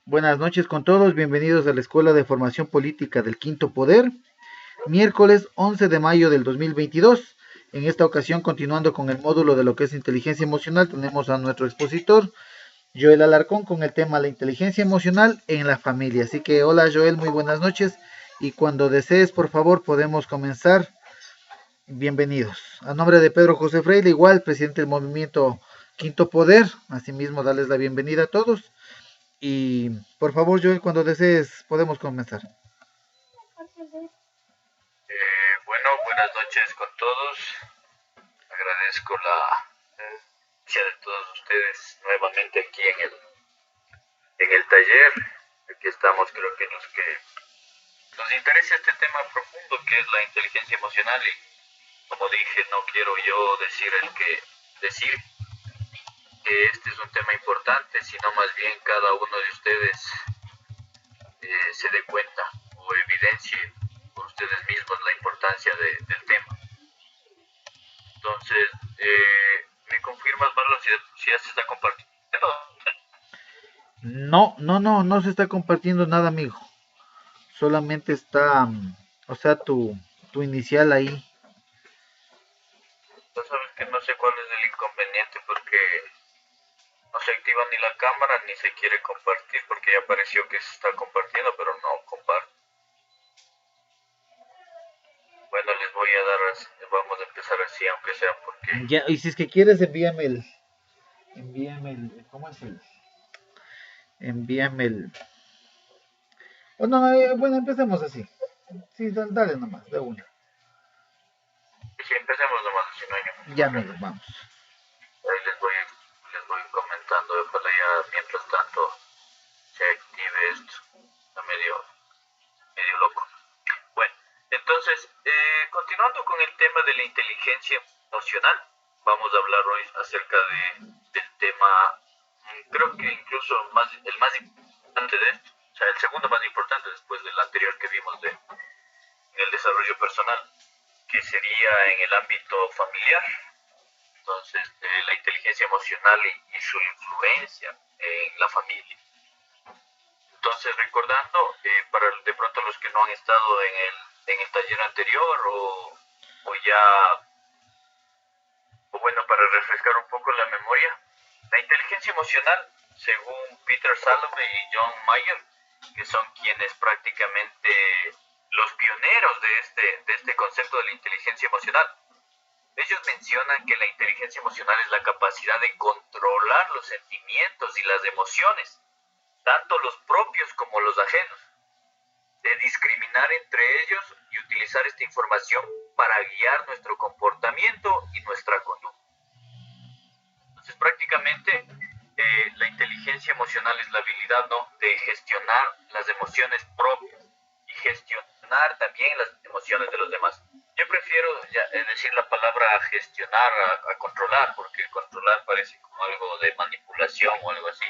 Buenas noches con todos, bienvenidos a la Escuela de Formación Política del Quinto Poder, miércoles 11 de mayo del 2022. En esta ocasión, continuando con el módulo de lo que es inteligencia emocional, tenemos a nuestro expositor, Joel Alarcón, con el tema la inteligencia emocional en la familia. Así que, hola Joel, muy buenas noches. Y cuando desees, por favor, podemos comenzar. Bienvenidos. A nombre de Pedro José Freire, igual, presidente del movimiento Quinto Poder, asimismo, darles la bienvenida a todos. Y por favor, Joel, cuando desees, podemos comenzar. Buenas noches con todos. Agradezco la presencia de todos ustedes nuevamente aquí en el taller. Aquí estamos, creo que nos interesa este tema profundo que es la inteligencia emocional y como dije, no quiero yo decir que este es un tema importante, sino más bien cada uno de ustedes se dé cuenta o evidencie por ustedes mismos la importancia del tema. Entonces, ¿me confirmas, Marlon, si ya se está compartiendo? No se está compartiendo nada, amigo. Solamente está, o sea, tu inicial ahí. Tú sabes que no sé cuál es el inconveniente porque no se activa ni la cámara ni se quiere compartir porque ya apareció que se está compartiendo, pero no comparte. Bueno, les voy a dar, vamos a empezar así, aunque sea porque... Ya, y si es que quieres, ¿cómo es el? Envíame el. Oh, no, bueno, empecemos así. Sí, dale nomás, de una. Si empecemos nomás, si no hay ningún Ya, problema. amigo, vamos. Ahí les voy comentando, ojalá ya mientras tanto se active esto. Está medio loco. Bueno, entonces, continuando con el tema de la inteligencia emocional, vamos a hablar hoy acerca del tema, creo que incluso el más importante de esto, o sea, el segundo más importante después del anterior que vimos en el desarrollo personal, que sería en el ámbito familiar. Entonces, la inteligencia emocional y su influencia en la familia. Entonces, recordando, para de pronto los que no han estado en el taller anterior o ya, o bueno, para refrescar un poco la memoria, la inteligencia emocional, según Peter Salovey y John Mayer, que son quienes prácticamente los pioneros de este concepto de la inteligencia emocional, ellos mencionan que la inteligencia emocional es la capacidad de controlar los sentimientos y las emociones, tanto los propios como los ajenos, de discriminar entre ellos y utilizar esta información para guiar nuestro comportamiento y nuestra conducta. Entonces, prácticamente, la inteligencia emocional es la habilidad, ¿no?, de gestionar las emociones propias y gestionar también las emociones de los demás. Yo prefiero decir la palabra gestionar a controlar, porque controlar parece como algo de manipulación o algo así.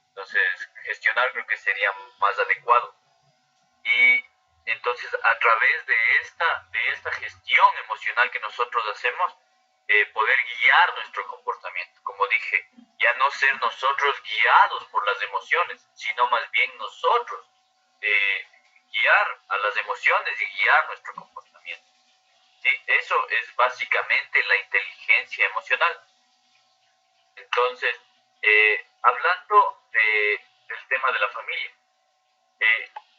Entonces, gestionar creo que sería más adecuado. Y entonces, a través de esta gestión emocional que nosotros hacemos, poder guiar nuestro comportamiento. Como dije, ya no ser nosotros guiados por las emociones, sino más bien nosotros guiar a las emociones y guiar nuestro comportamiento. ¿Sí? Eso es básicamente la inteligencia emocional. Entonces, hablando del tema de la familia,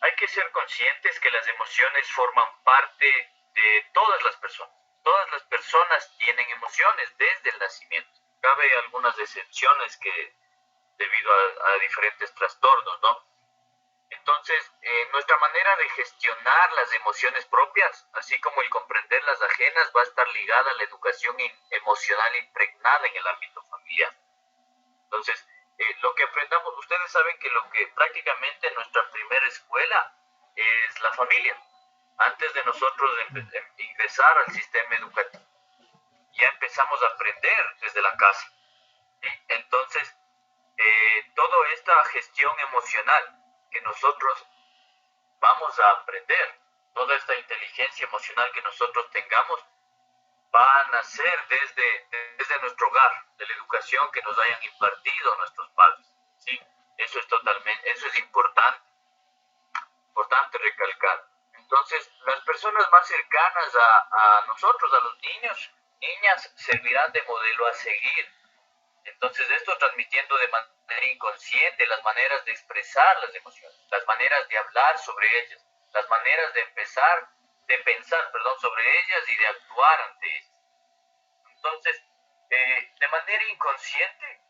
hay que ser conscientes que las emociones forman parte de todas las personas. Todas las personas tienen emociones desde el nacimiento. Cabe algunas excepciones que debido a diferentes trastornos, ¿no? Entonces, nuestra manera de gestionar las emociones propias, así como el comprender las ajenas, va a estar ligada a la educación emocional impregnada en el ámbito familiar. Entonces, lo que aprendamos, ustedes saben que lo que prácticamente nuestra primera escuela es la familia. Antes de nosotros ingresar al sistema educativo, ya empezamos a aprender desde la casa. ¿Sí? Entonces, toda esta gestión emocional que nosotros vamos a aprender, toda esta inteligencia emocional que nosotros tengamos, va a nacer desde nuestro hogar, de la educación que nos hayan impartido nuestros padres, ¿sí? Eso es importante recalcar. Entonces, las personas más cercanas a nosotros, a los niños, niñas, servirán de modelo a seguir. Entonces, esto transmitiendo de manera inconsciente las maneras de expresar las emociones, las maneras de hablar sobre ellas, las maneras de pensar, perdón, sobre ellas y de actuar ante ellas. Entonces, de manera inconsciente,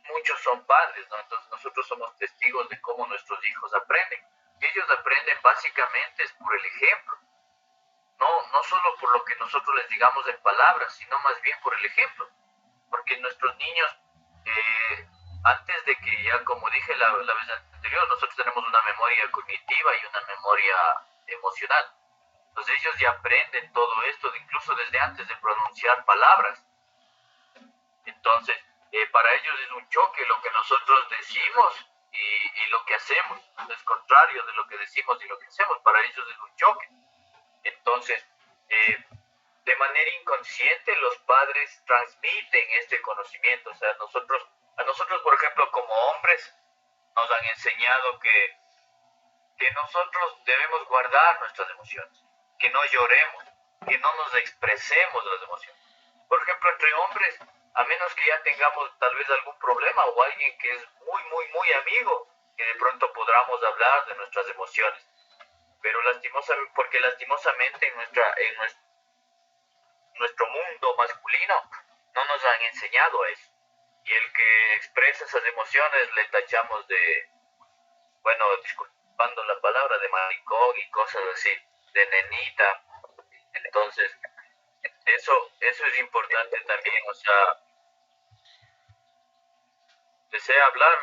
muchos son padres, ¿no? Entonces, nosotros somos testigos de cómo nuestros hijos aprenden. Y ellos aprenden básicamente es por el ejemplo. No solo por lo que nosotros les digamos en palabras, sino más bien por el ejemplo. Porque nuestros niños, antes de que ya, como dije la vez anterior, nosotros tenemos una memoria cognitiva y una memoria emocional. Entonces ellos ya aprenden todo esto, incluso desde antes de pronunciar palabras. Entonces, para ellos es un choque lo que nosotros decimos y lo que hacemos. Es contrario de lo que decimos y lo que hacemos. Para ellos es un choque. Entonces, de manera inconsciente los padres transmiten este conocimiento. O sea, a nosotros, por ejemplo, como hombres, nos han enseñado que nosotros debemos guardar nuestras emociones, que no lloremos, que no nos expresemos las emociones. Por ejemplo, entre hombres, a menos que ya tengamos tal vez algún problema o alguien que es muy amigo, que de pronto podamos hablar de nuestras emociones. Pero lastimosamente en nuestro mundo masculino no nos han enseñado eso. Y el que expresa esas emociones le tachamos de, bueno, disculpando la palabra, de maricón y cosas así, de nenita. Entonces, eso es importante también, o sea, desea hablar.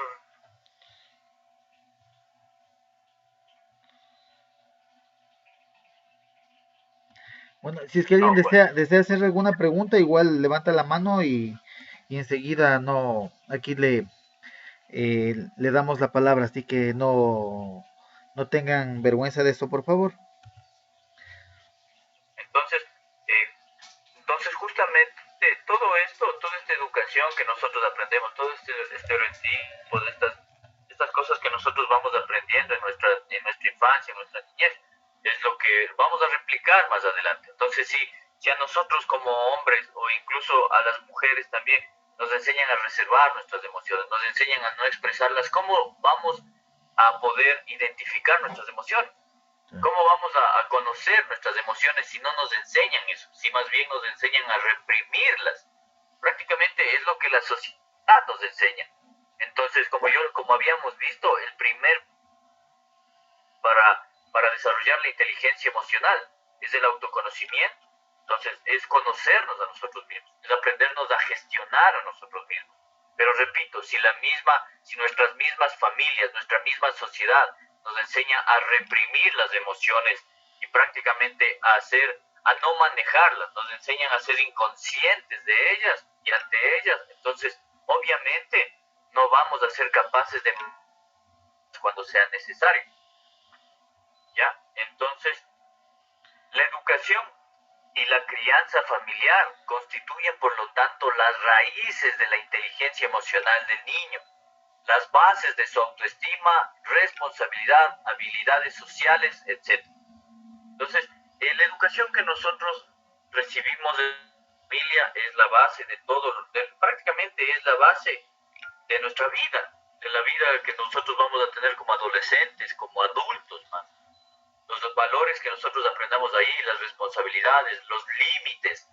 Bueno, si es que alguien No, bueno, desea hacer alguna pregunta, igual levanta la mano y enseguida no, aquí le damos la palabra, así que no tengan vergüenza de eso, por favor. entonces, eh, entonces justamente todo esto, toda esta educación que nosotros aprendemos, todo este estereotipo, estas cosas que nosotros vamos aprendiendo en nuestra infancia, en nuestra niñez, es lo que vamos a replicar más adelante. Entonces, si a nosotros como hombres o incluso a las mujeres también nos enseñan a reservar nuestras emociones, nos enseñan a no expresarlas, ¿cómo vamos a poder identificar nuestras emociones? ¿Cómo vamos a conocer nuestras emociones si no nos enseñan eso? Si más bien nos enseñan a reprimirlas. Prácticamente es lo que la sociedad nos enseña. Entonces, como habíamos visto, el primer para desarrollar la inteligencia emocional es el autoconocimiento. Entonces, es conocernos a nosotros mismos, es aprendernos a gestionar a nosotros mismos. Pero repito, si nuestras mismas familias, nuestra misma sociedad nos enseña a reprimir las emociones y prácticamente a no manejarlas, nos enseñan a ser inconscientes de ellas y ante ellas, entonces obviamente no vamos a ser capaces de cuando sea necesario. ¿Ya? Entonces, la educación y la crianza familiar constituyen, por lo tanto, las raíces de la inteligencia emocional del niño, las bases de su autoestima, responsabilidad, habilidades sociales, etc. Entonces, la educación que nosotros recibimos de la familia es la base de todo, prácticamente es la base de nuestra vida, de la vida que nosotros vamos a tener como adolescentes, como adultos más. Los valores que nosotros aprendamos ahí, las responsabilidades, los límites,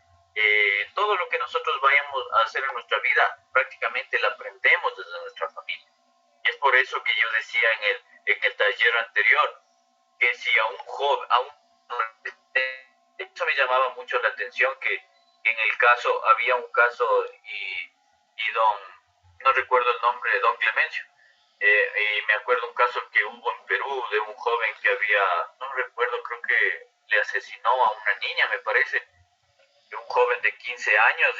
todo lo que nosotros vayamos a hacer en nuestra vida, prácticamente lo aprendemos desde nuestra familia. Y es por eso que yo decía en el taller anterior, que si a un joven, eso me llamaba mucho la atención, que en el caso, había un caso y no recuerdo el nombre de don Clemencio, y me acuerdo un caso que hubo en Perú de un joven que no recuerdo, creo que le asesinó a una niña, me parece, de un joven de 15 años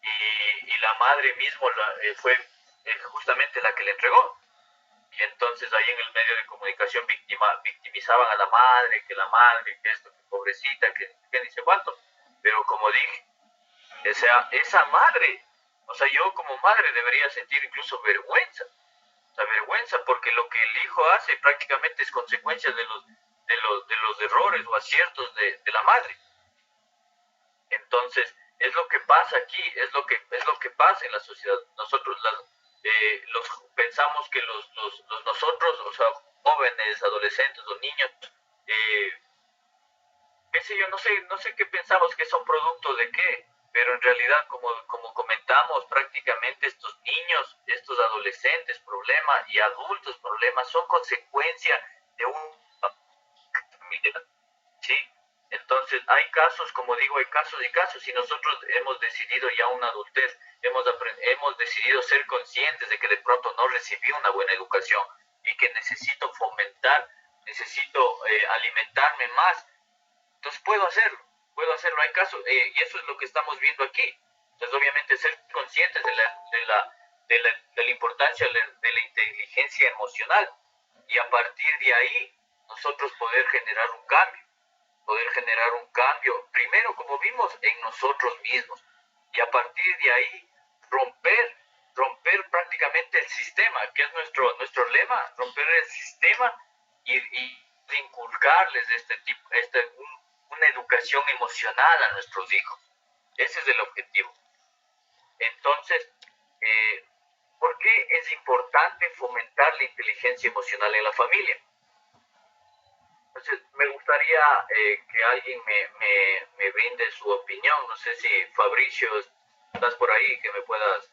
y la madre mismo fue justamente la que le entregó. Y entonces ahí en el medio de comunicación victimizaban a la madre, que esto, que pobrecita, que dice cuánto. Pero como dije, esa madre O sea, yo como madre debería sentir incluso vergüenza, la vergüenza, porque lo que el hijo hace prácticamente es consecuencia de los errores o aciertos de la madre. Entonces, es lo que pasa aquí, es lo que pasa en la sociedad. Nosotros pensamos que los nosotros, o sea, jóvenes, adolescentes o niños, eh, qué sé yo, no sé qué pensamos que son producto de qué, pero en realidad, como comentamos, prácticamente estos niños, estos adolescentes, problemas y adultos, problemas, son consecuencia de un familia, ¿sí? Entonces, hay casos, como digo, hay casos y casos, y nosotros hemos decidido ya una adultez, hemos decidido ser conscientes de que de pronto no recibí una buena educación y que necesito fomentar, necesito alimentarme más. Entonces puedo hacerlo, hay casos, y eso es lo que estamos viendo aquí. Entonces, obviamente, ser conscientes de la importancia de la inteligencia emocional, y a partir de ahí nosotros poder generar un cambio, primero, como vimos, en nosotros mismos, y a partir de ahí romper prácticamente el sistema, que es nuestro lema, romper el sistema y inculcarles este tipo, una educación emocional a nuestros hijos. Ese es el objetivo. Entonces, eh, ¿por qué es importante fomentar la inteligencia emocional en la familia? Entonces, me gustaría que alguien me brinde su opinión. No sé si Fabricio, estás por ahí, que me puedas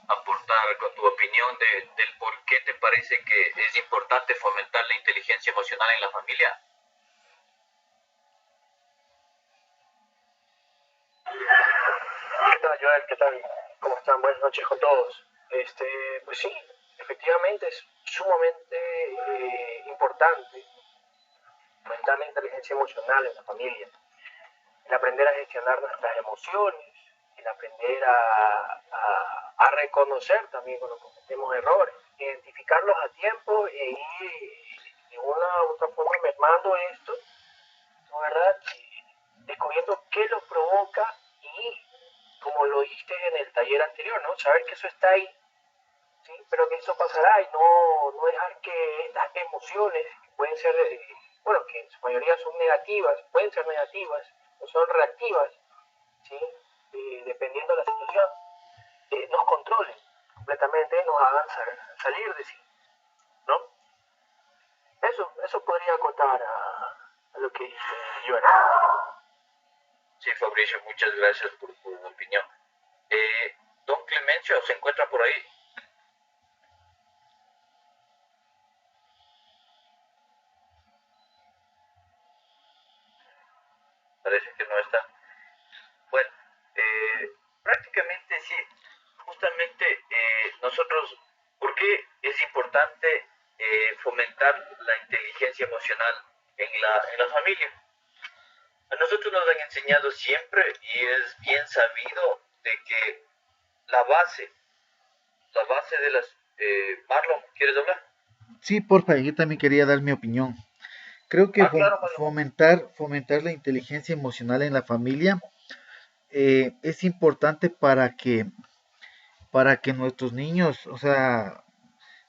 aportar con tu opinión del por qué te parece que es importante fomentar la inteligencia emocional en la familia. ¿Qué tal, Joel? ¿Qué tal? ¿Cómo están? Buenas noches con todos. Pues sí, efectivamente es sumamente importante aumentar la inteligencia emocional en la familia, el aprender a gestionar nuestras emociones, el aprender a reconocer también cuando cometemos errores, identificarlos a tiempo e ir de una u otra forma mermando esto, ¿no? ¿Verdad? Descubriendo qué lo provoca y, como lo dijiste en el taller anterior, ¿no? Saber que eso está ahí, ¿sí? Pero que eso pasará y no dejar que estas emociones, que pueden ser, bueno, que en su mayoría son negativas, pueden ser negativas o son reactivas, ¿sí? Dependiendo de la situación, nos controlen completamente, nos hagan salir de sí, ¿no? Eso podría acotar a lo que dice Joana. Sí, Fabricio, muchas gracias por tu opinión. Don Clemencio, ¿se encuentra por ahí? Parece que no está. Bueno, prácticamente sí, justamente nosotros, ¿por qué es importante fomentar la inteligencia emocional en la familia? A nosotros nos han enseñado siempre, y es bien sabido, de que la base, la base de las... Marlon, ¿quieres hablar? Sí, porfa, yo también quería dar mi opinión. Creo que Claro, Marlon. fomentar la inteligencia emocional en la familia es importante para que nuestros niños, o sea,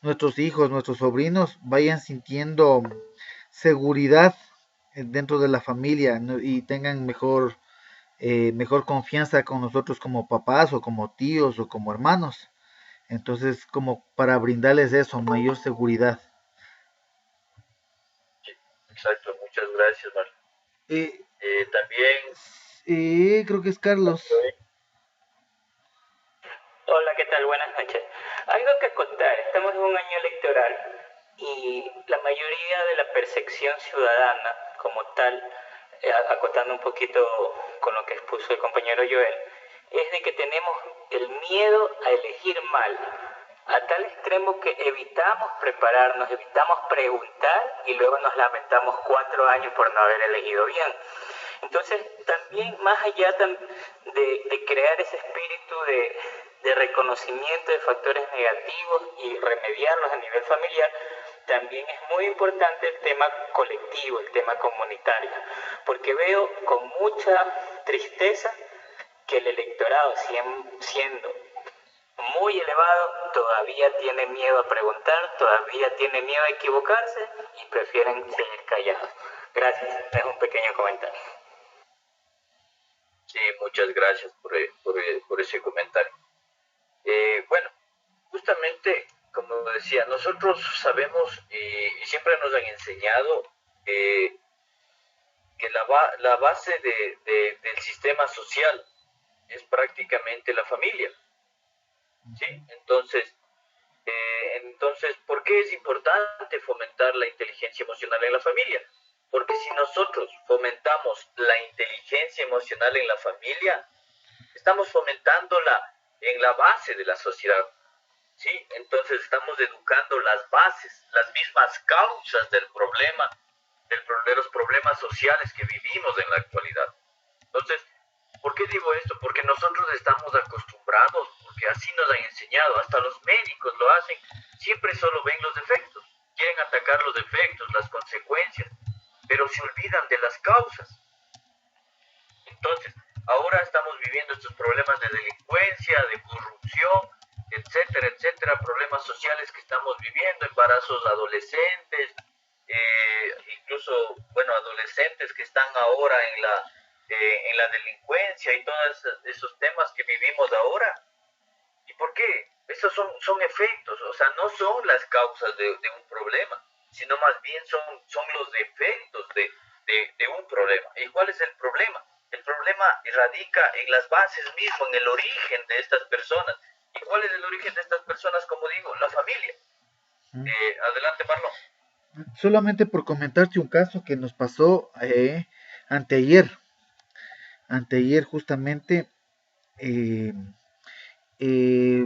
nuestros hijos, nuestros sobrinos vayan sintiendo seguridad dentro de la familia, ¿no? Y tengan mejor confianza con nosotros como papás o como tíos o como hermanos. Entonces, como para brindarles eso, mayor seguridad. Sí, exacto, muchas gracias, Marlon. Eh, También, Creo que es Carlos. Hola, ¿qué tal? Buenas noches. Algo que acotar, estamos en un año electoral y la mayoría de la percepción ciudadana como tal, acotando un poquito con lo que expuso el compañero Joel, es de que tenemos el miedo a elegir mal, a tal extremo que evitamos prepararnos, evitamos preguntar y luego nos lamentamos 4 años por no haber elegido bien. Entonces, también más allá de crear ese espíritu de reconocimiento de factores negativos y remediarlos a nivel familiar, también es muy importante el tema colectivo, el tema comunitario, porque veo con mucha tristeza que el electorado, siendo muy elevado, todavía tiene miedo a preguntar, todavía tiene miedo a equivocarse y prefieren seguir callados. Gracias, es un pequeño comentario. Sí, muchas gracias por ese comentario. Bueno, justamente, como decía, nosotros sabemos y siempre nos han enseñado que la base del sistema social es prácticamente la familia, ¿sí? Entonces, ¿por qué es importante fomentar la inteligencia emocional en la familia? Porque si nosotros fomentamos la inteligencia emocional en la familia, estamos fomentándola en la base de la sociedad, ¿sí? Entonces estamos educando las bases, las mismas causas del problema, de los problemas sociales que vivimos en la actualidad. Entonces, ¿por qué digo esto? Porque nosotros estamos acostumbrados, porque así nos han enseñado, hasta los médicos lo hacen, siempre solo ven los defectos, quieren atacar los defectos, las consecuencias, pero se olvidan de las causas. Entonces, ahora estamos viviendo estos problemas de delincuencia, de corrupción, etcétera, problemas sociales que estamos viviendo, embarazos adolescentes, incluso, bueno, adolescentes que están ahora en la delincuencia y todos esos temas que vivimos ahora. ¿Y por qué? Esos son efectos, o sea, no son las causas de un problema, sino más bien son los efectos de un problema. ¿Y cuál es el problema? El problema radica en las bases mismo, en el origen de estas personas. ¿Y cuál es el origen de estas personas? Como digo, la familia. Adelante, Marlon. Solamente por comentarte un caso que nos pasó anteayer. Anteayer justamente eh,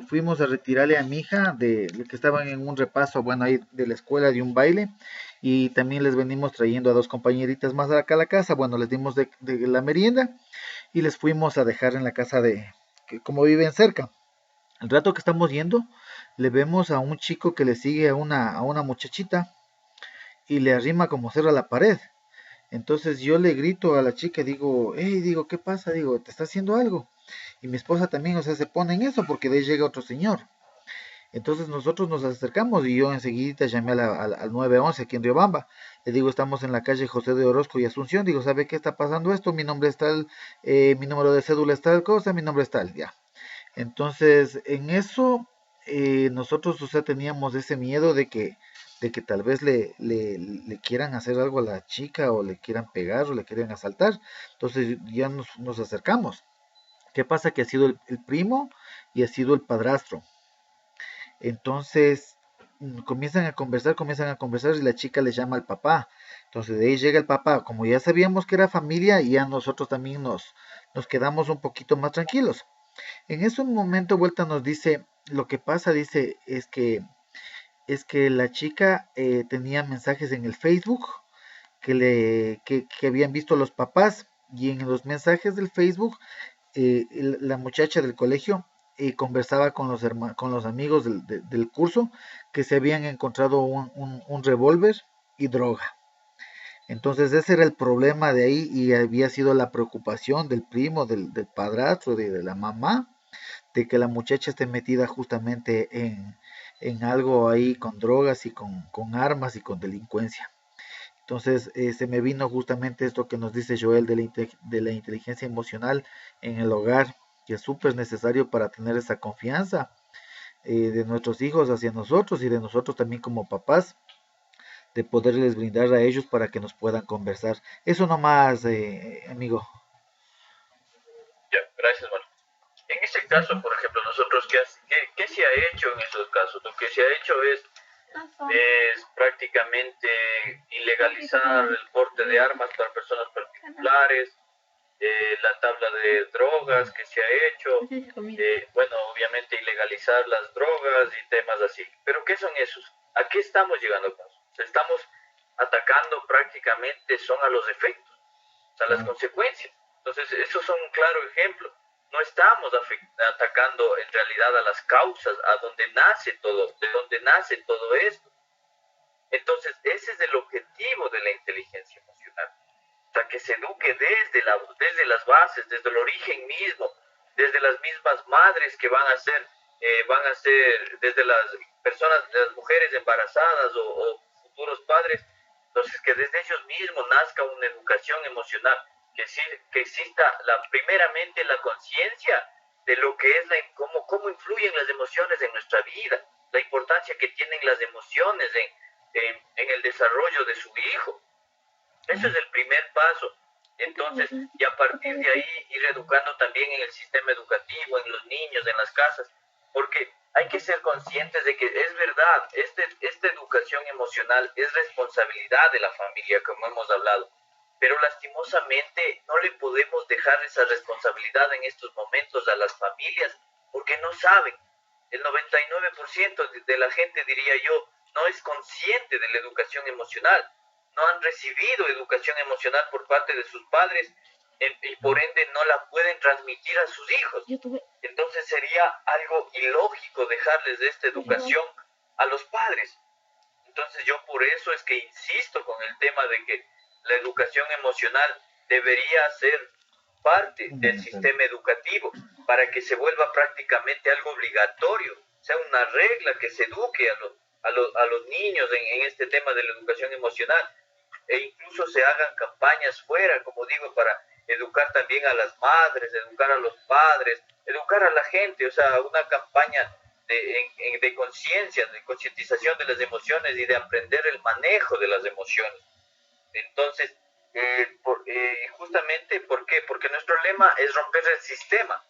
fuimos a retirarle a mi hija de que estaban en un repaso, bueno, ahí de la escuela de un baile, y también les venimos trayendo a dos compañeritas más acá a la casa. Bueno, les dimos de la merienda y les fuimos a dejar en la casa que como viven cerca. El rato que estamos yendo, le vemos a un chico que le sigue a una muchachita y le arrima como cerro a la pared. Entonces yo le grito a la chica, digo, hey, digo, ¿qué pasa? Digo, ¿te está haciendo algo? Y mi esposa también, o sea, se pone en eso porque de ahí llega otro señor. Entonces nosotros nos acercamos y yo enseguida llamé al 911 aquí en Riobamba. Le digo, estamos en la calle José de Orozco y Asunción. Digo, ¿sabe qué está pasando esto? Mi nombre es tal, mi número de cédula es tal cosa, mi nombre es tal, ya. Entonces, en eso, nosotros, o sea, teníamos ese miedo de que tal vez le quieran hacer algo a la chica o le quieran pegar o le quieran asaltar. Entonces ya nos acercamos. ¿Qué pasa? Que ha sido el primo y ha sido el padrastro. Entonces comienzan a conversar y la chica le llama al papá. Entonces de ahí llega el papá. Como ya sabíamos que era familia, y ya nosotros también nos quedamos un poquito más tranquilos. En ese momento vuelta nos dice, lo que pasa, dice, es que la chica tenía mensajes en el Facebook que habían visto los papás, y en los mensajes del Facebook la muchacha del colegio conversaba con con los amigos del curso que se habían encontrado un revólver y droga. Entonces ese era el problema de ahí, y había sido la preocupación del primo, del padrastro, de la mamá, de que la muchacha esté metida justamente en algo ahí con drogas y con armas y con delincuencia. Entonces se me vino justamente esto que nos dice Joel de la inteligencia emocional en el hogar, que es súper necesario para tener esa confianza de nuestros hijos hacia nosotros y de nosotros también como papás, de poderles brindar a ellos para que nos puedan conversar. Eso nomás, amigo. Ya, gracias, Marlon. En ese caso, por ejemplo, nosotros, ¿qué se ha hecho en esos casos? Lo que se ha hecho es prácticamente ilegalizar el porte de armas para personas particulares, la tabla de drogas que se ha hecho, bueno, obviamente ilegalizar las drogas y temas así. Pero ¿qué son esos? ¿A qué estamos llegando con eso? Estamos atacando prácticamente son a los efectos, a las consecuencias. Entonces, esos son un claro ejemplo. No estamos atacando en realidad a las causas, a donde nace todo, de donde nace todo esto. Entonces, ese es el objetivo de la inteligencia emocional. O sea, que se eduque desde las bases, desde el origen mismo, desde las mismas madres que van a ser van a ser desde las personas, de las mujeres embarazadas o futuros padres, entonces que desde ellos mismos nazca una educación emocional, que exista primeramente la conciencia de lo que es cómo influyen las emociones en nuestra vida, la importancia que tienen las emociones en el desarrollo de su hijo. Ese es el primer paso. Entonces, y a partir de ahí ir educando también en el sistema educativo, en los niños, en las casas, porque hay que ser conscientes de que es verdad, esta educación emocional es responsabilidad de la familia, como hemos hablado, pero lastimosamente no le podemos dejar esa responsabilidad en estos momentos a las familias, porque no saben. El 99% de la gente, diría yo, no es consciente de la educación emocional, no han recibido educación emocional por parte de sus padres y por ende no la pueden transmitir a sus hijos. Entonces sería algo ilógico dejarles esta educación a los padres. Entonces yo por eso es que insisto con el tema de que la educación emocional debería ser parte del sistema educativo para que se vuelva prácticamente algo obligatorio, sea una regla que se eduque a los niños en este tema de la educación emocional, e incluso se hagan campañas fuera, como digo, para educar también a las madres, educar a los padres, educar a la gente, o sea, una campaña de conciencia, de concientización de las emociones y de aprender el manejo de las emociones. Entonces, justamente, ¿por qué? Porque nuestro lema es romper el sistema.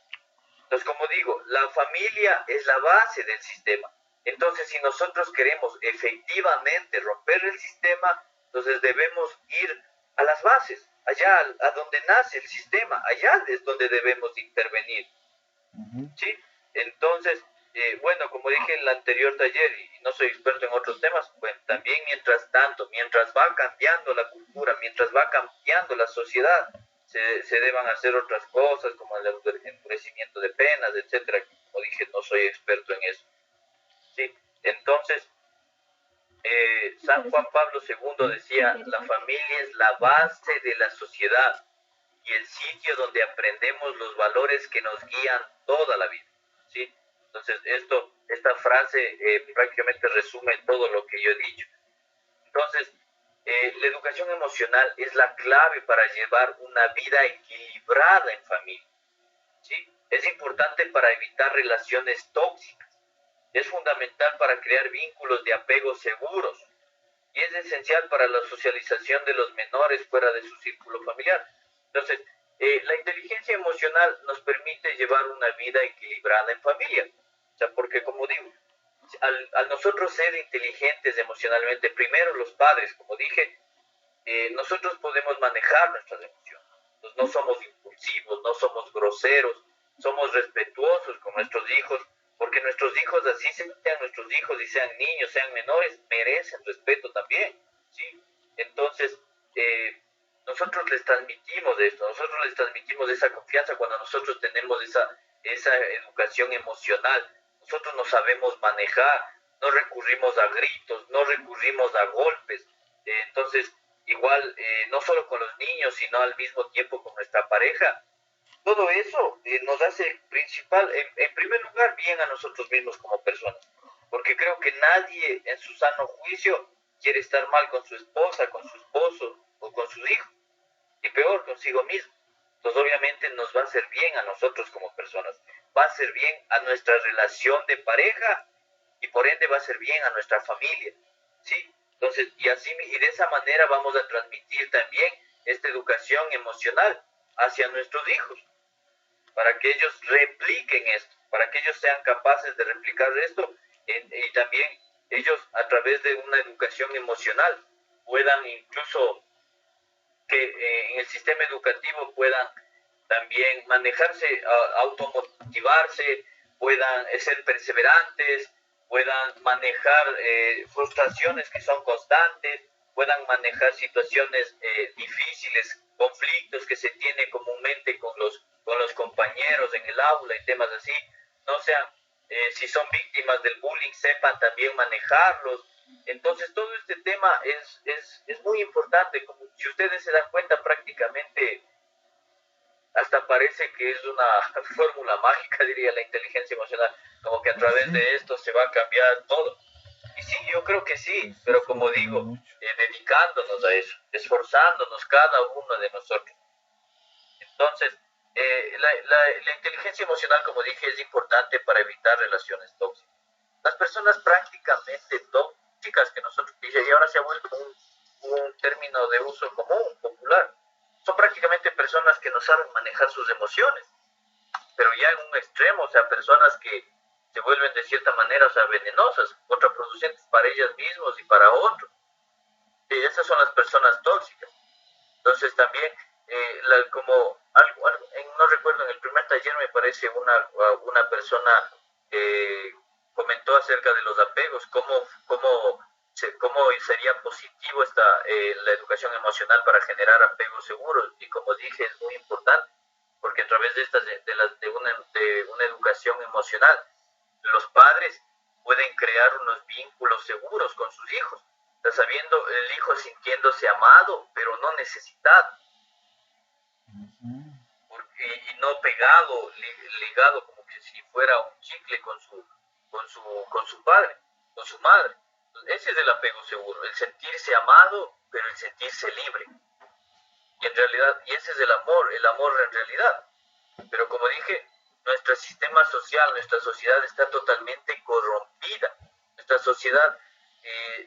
Entonces, como digo, la familia es la base del sistema. Entonces, si nosotros queremos efectivamente romper el sistema, entonces debemos ir a las bases, allá a donde nace el sistema, allá es donde debemos intervenir. ¿Sí? Entonces, bueno, como dije en el anterior taller, y no soy experto en otros temas, pues también mientras tanto, mientras va cambiando la cultura, mientras va cambiando la sociedad, se deban hacer otras cosas como el endurecimiento de penas, etcétera. Como dije, no soy experto en eso. ¿Sí? Entonces, San Juan Pablo II decía, la familia es la base de la sociedad y el sitio donde aprendemos los valores que nos guían toda la vida. ¿Sí? Entonces, esta frase prácticamente resume todo lo que yo he dicho. Entonces, la educación emocional es la clave para llevar una vida equilibrada en familia. ¿Sí? Es importante para evitar relaciones tóxicas. Es fundamental para crear vínculos de apego seguros. Y es esencial para la socialización de los menores fuera de su círculo familiar. Entonces, la inteligencia emocional nos permite llevar una vida equilibrada en familia. O sea, porque como digo, al nosotros ser inteligentes emocionalmente, primero los padres, como dije, nosotros podemos manejar nuestras emociones. Entonces, no somos impulsivos, no somos groseros, somos respetuosos con nuestros hijos, porque nuestros hijos, así sean nuestros hijos y sean niños, sean menores, merecen respeto también, ¿sí? Entonces, nosotros les transmitimos esto, nosotros les transmitimos esa confianza cuando nosotros tenemos esa educación emocional. Nosotros nos sabemos manejar, no recurrimos a gritos, no recurrimos a golpes. Entonces, igual, no solo con los niños, sino al mismo tiempo con nuestra pareja. Todo eso nos hace en primer lugar, bien a nosotros mismos como personas. Porque creo que nadie en su sano juicio quiere estar mal con su esposa, con su esposo o con sus hijos. Y peor, consigo mismo. Entonces, obviamente, nos va a hacer bien a nosotros como personas. Va a hacer bien a nuestra relación de pareja y por ende va a ser bien a nuestra familia. ¿Sí? Entonces, y de esa manera vamos a transmitir también esta educación emocional hacia nuestros hijos, para que ellos repliquen esto, para que ellos sean capaces de replicar esto y también ellos a través de una educación emocional puedan incluso que en el sistema educativo puedan también manejarse, automotivarse, puedan ser perseverantes, puedan manejar frustraciones que son constantes, puedan manejar situaciones difíciles, conflictos que se tiene comúnmente con los compañeros en el aula y temas así, no sean, si son víctimas del bullying, sepan también manejarlos. Entonces todo este tema es muy importante, como si ustedes se dan cuenta prácticamente hasta parece que es una fórmula mágica, diría la inteligencia emocional, como que a través de esto se va a cambiar todo. Y sí, yo creo que sí, pero como digo, dedicándonos a eso, esforzándonos cada uno de nosotros. Entonces, la inteligencia emocional, como dije, es importante para evitar relaciones tóxicas. Las personas prácticamente tóxicas que nosotros dije, y ahora se ha vuelto un término de uso común, popular, son prácticamente personas que no saben manejar sus emociones, pero ya en un extremo, o sea, personas que se vuelven de cierta manera, o sea, venenosas, contraproducentes para ellas mismos y para otros. Y esas son las personas tóxicas. Entonces también, como no recuerdo, en el primer taller me parece una persona comentó acerca de los apegos, cómo sería positivo la educación emocional para generar apegos seguros. Y como dije, es muy importante, porque a través de una educación emocional, los padres pueden crear unos vínculos seguros con sus hijos, sabiendo el hijo sintiéndose amado, pero no necesitado, y no pegado, ligado como que si fuera un chicle con su padre, con su madre. Ese es el apego seguro, el sentirse amado, pero el sentirse libre. Y en realidad, y ese es el amor en realidad. Pero como dije, nuestro sistema social, nuestra sociedad está totalmente corrompida. Nuestra sociedad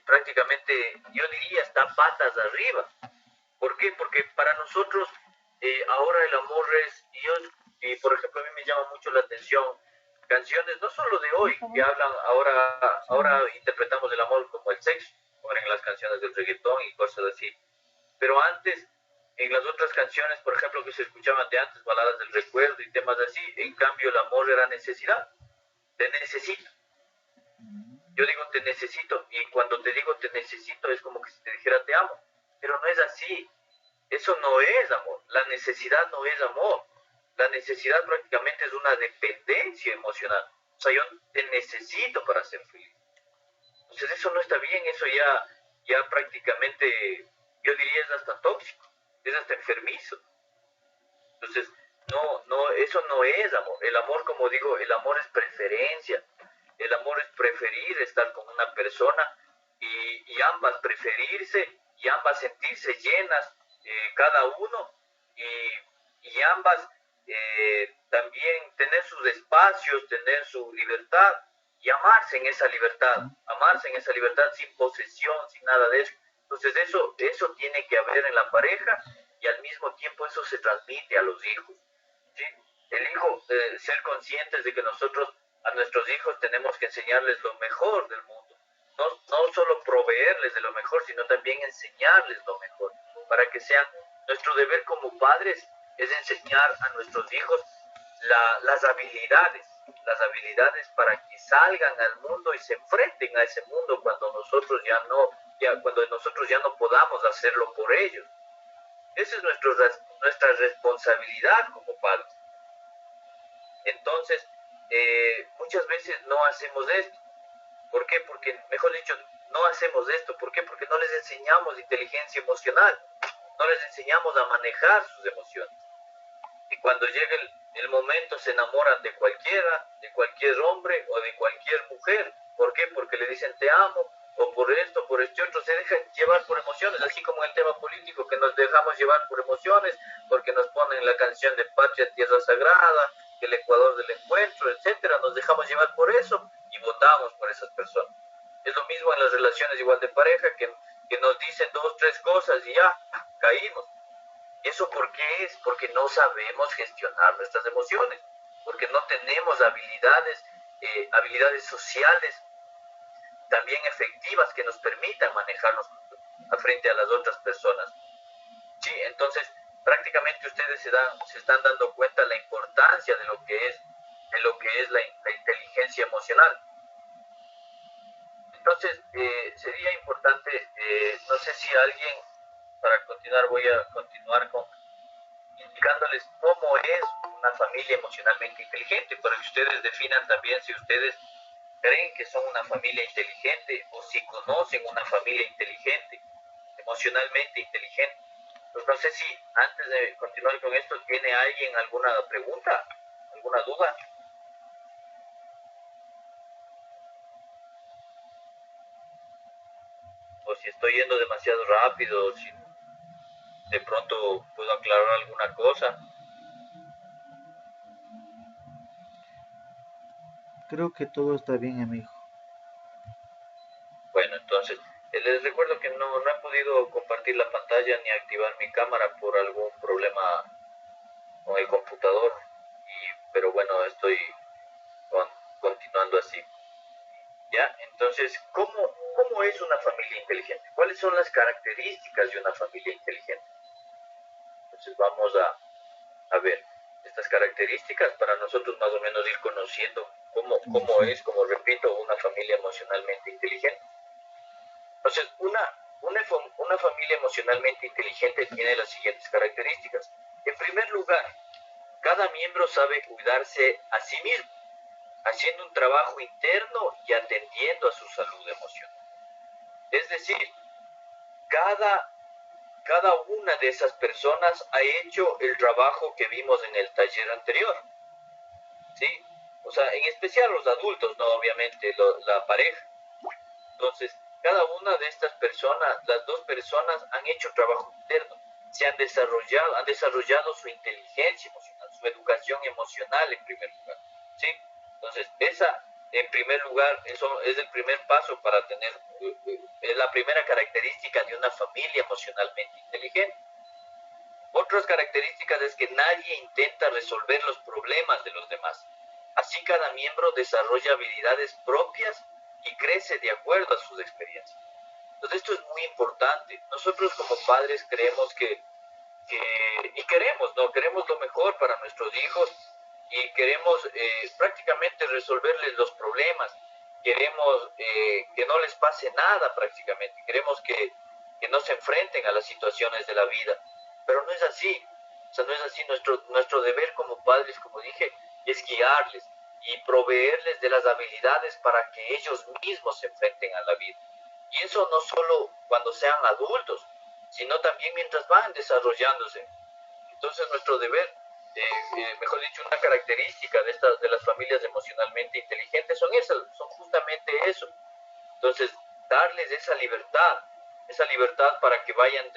prácticamente, yo diría, está patas arriba. ¿Por qué? Porque para nosotros ahora el amor es Dios. Y por ejemplo, a mí me llama mucho la atención canciones, no solo de hoy, que hablan, ahora interpretamos el amor como el sexo, ahora en las canciones del reggaetón y cosas así. Pero antes, en las otras canciones, por ejemplo, que se escuchaban de antes, baladas del recuerdo y temas así, en cambio el amor era necesidad. Te necesito. Yo digo te necesito, y cuando te digo te necesito es como que si te dijera te amo. Pero no es así. Eso no es amor. La necesidad no es amor. La necesidad prácticamente es una dependencia emocional. O sea, yo te necesito para ser feliz. Entonces eso no está bien, eso ya prácticamente, yo diría, es hasta tóxico, es hasta enfermizo. Entonces, eso no es amor. El amor, como digo, el amor es preferencia. El amor es preferir estar con una persona y ambas preferirse y ambas sentirse llenas, cada uno, y ambas también tener sus espacios, tener su libertad y amarse en esa libertad sin posesión, sin nada de eso. Entonces eso tiene que haber en la pareja, y al mismo tiempo eso se transmite a los hijos, ¿sí? El hijo, ser conscientes de que nosotros a nuestros hijos tenemos que enseñarles lo mejor del mundo, no solo proveerles de lo mejor, sino también enseñarles lo mejor, para que sean, nuestro deber como padres es enseñar a nuestros hijos las habilidades para que salgan al mundo y se enfrenten a ese mundo cuando nosotros ya no podamos hacerlo por ellos. Esa es nuestra responsabilidad como padres. Entonces, muchas veces no hacemos esto. ¿Por qué? Porque, mejor dicho, no hacemos esto. ¿Por qué? Porque no les enseñamos inteligencia emocional, no les enseñamos a manejar sus emociones. Y cuando llega el momento se enamoran de cualquier hombre o de cualquier mujer. ¿Por qué? Porque le dicen te amo, o por esto, por este otro, se dejan llevar por emociones, así como en el tema político, que nos dejamos llevar por emociones, porque nos ponen la canción de Patria, Tierra Sagrada, el Ecuador del Encuentro, etcétera. Nos dejamos llevar por eso y votamos por esas personas. Es lo mismo en las relaciones igual de pareja, que nos dicen 2, 3 cosas y ya, caímos. ¿Y eso por qué es? Porque no sabemos gestionar nuestras emociones, porque no tenemos habilidades sociales también efectivas que nos permitan manejarnos frente a las otras personas. Sí, entonces prácticamente ustedes se están dando cuenta de la importancia de lo que es la inteligencia emocional. Entonces, sería importante, no sé si alguien, para continuar, voy a continuar indicándoles cómo es una familia emocionalmente inteligente, para que ustedes definan también si ustedes creen que son una familia inteligente o si conocen una familia inteligente, emocionalmente inteligente. Pues no sé si antes de continuar con esto, ¿tiene alguien alguna pregunta, alguna duda? O si estoy yendo demasiado rápido, si de pronto puedo aclarar alguna cosa. Creo que todo está bien, amigo. Bueno, entonces, les recuerdo que no he podido compartir la pantalla ni activar mi cámara por algún problema con el computador, pero bueno, estoy continuando así. ¿Ya? Entonces, ¿cómo es una familia inteligente? ¿Cuáles son las características de una familia inteligente? Entonces vamos a ver estas características para nosotros más o menos ir conociendo cómo es, como repito, una familia emocionalmente inteligente. Entonces, una familia emocionalmente inteligente tiene las siguientes características. En primer lugar, cada miembro sabe cuidarse a sí mismo, haciendo un trabajo interno y atendiendo a su salud emocional. Es decir, cada una de esas personas ha hecho el trabajo que vimos en el taller anterior, ¿sí? O sea, en especial los adultos, ¿no? Obviamente, la pareja. Entonces, cada una de estas personas, las dos personas han hecho trabajo interno, han desarrollado su inteligencia emocional, su educación emocional en primer lugar, ¿sí? Entonces, esa, en primer lugar, eso es el primer paso para tener, es la primera característica de una familia emocionalmente inteligente. Otras características es que nadie intenta resolver los problemas de los demás. Así cada miembro desarrolla habilidades propias y crece de acuerdo a sus experiencias. Entonces esto es muy importante. Nosotros como padres creemos y queremos, ¿no? Queremos lo mejor para nuestros hijos y queremos prácticamente resolverles los problemas. Queremos que no les pase nada prácticamente. Queremos que no se enfrenten a las situaciones de la vida. Pero no es así. O sea, no es así. Nuestro deber como padres, como dije, es guiarles y proveerles de las habilidades para que ellos mismos se enfrenten a la vida. Y eso no solo cuando sean adultos, sino también mientras van desarrollándose. Entonces nuestro deber, mejor dicho, una característica de las familias emocionalmente inteligentes son justamente eso. Entonces, darles esa libertad para que vayan,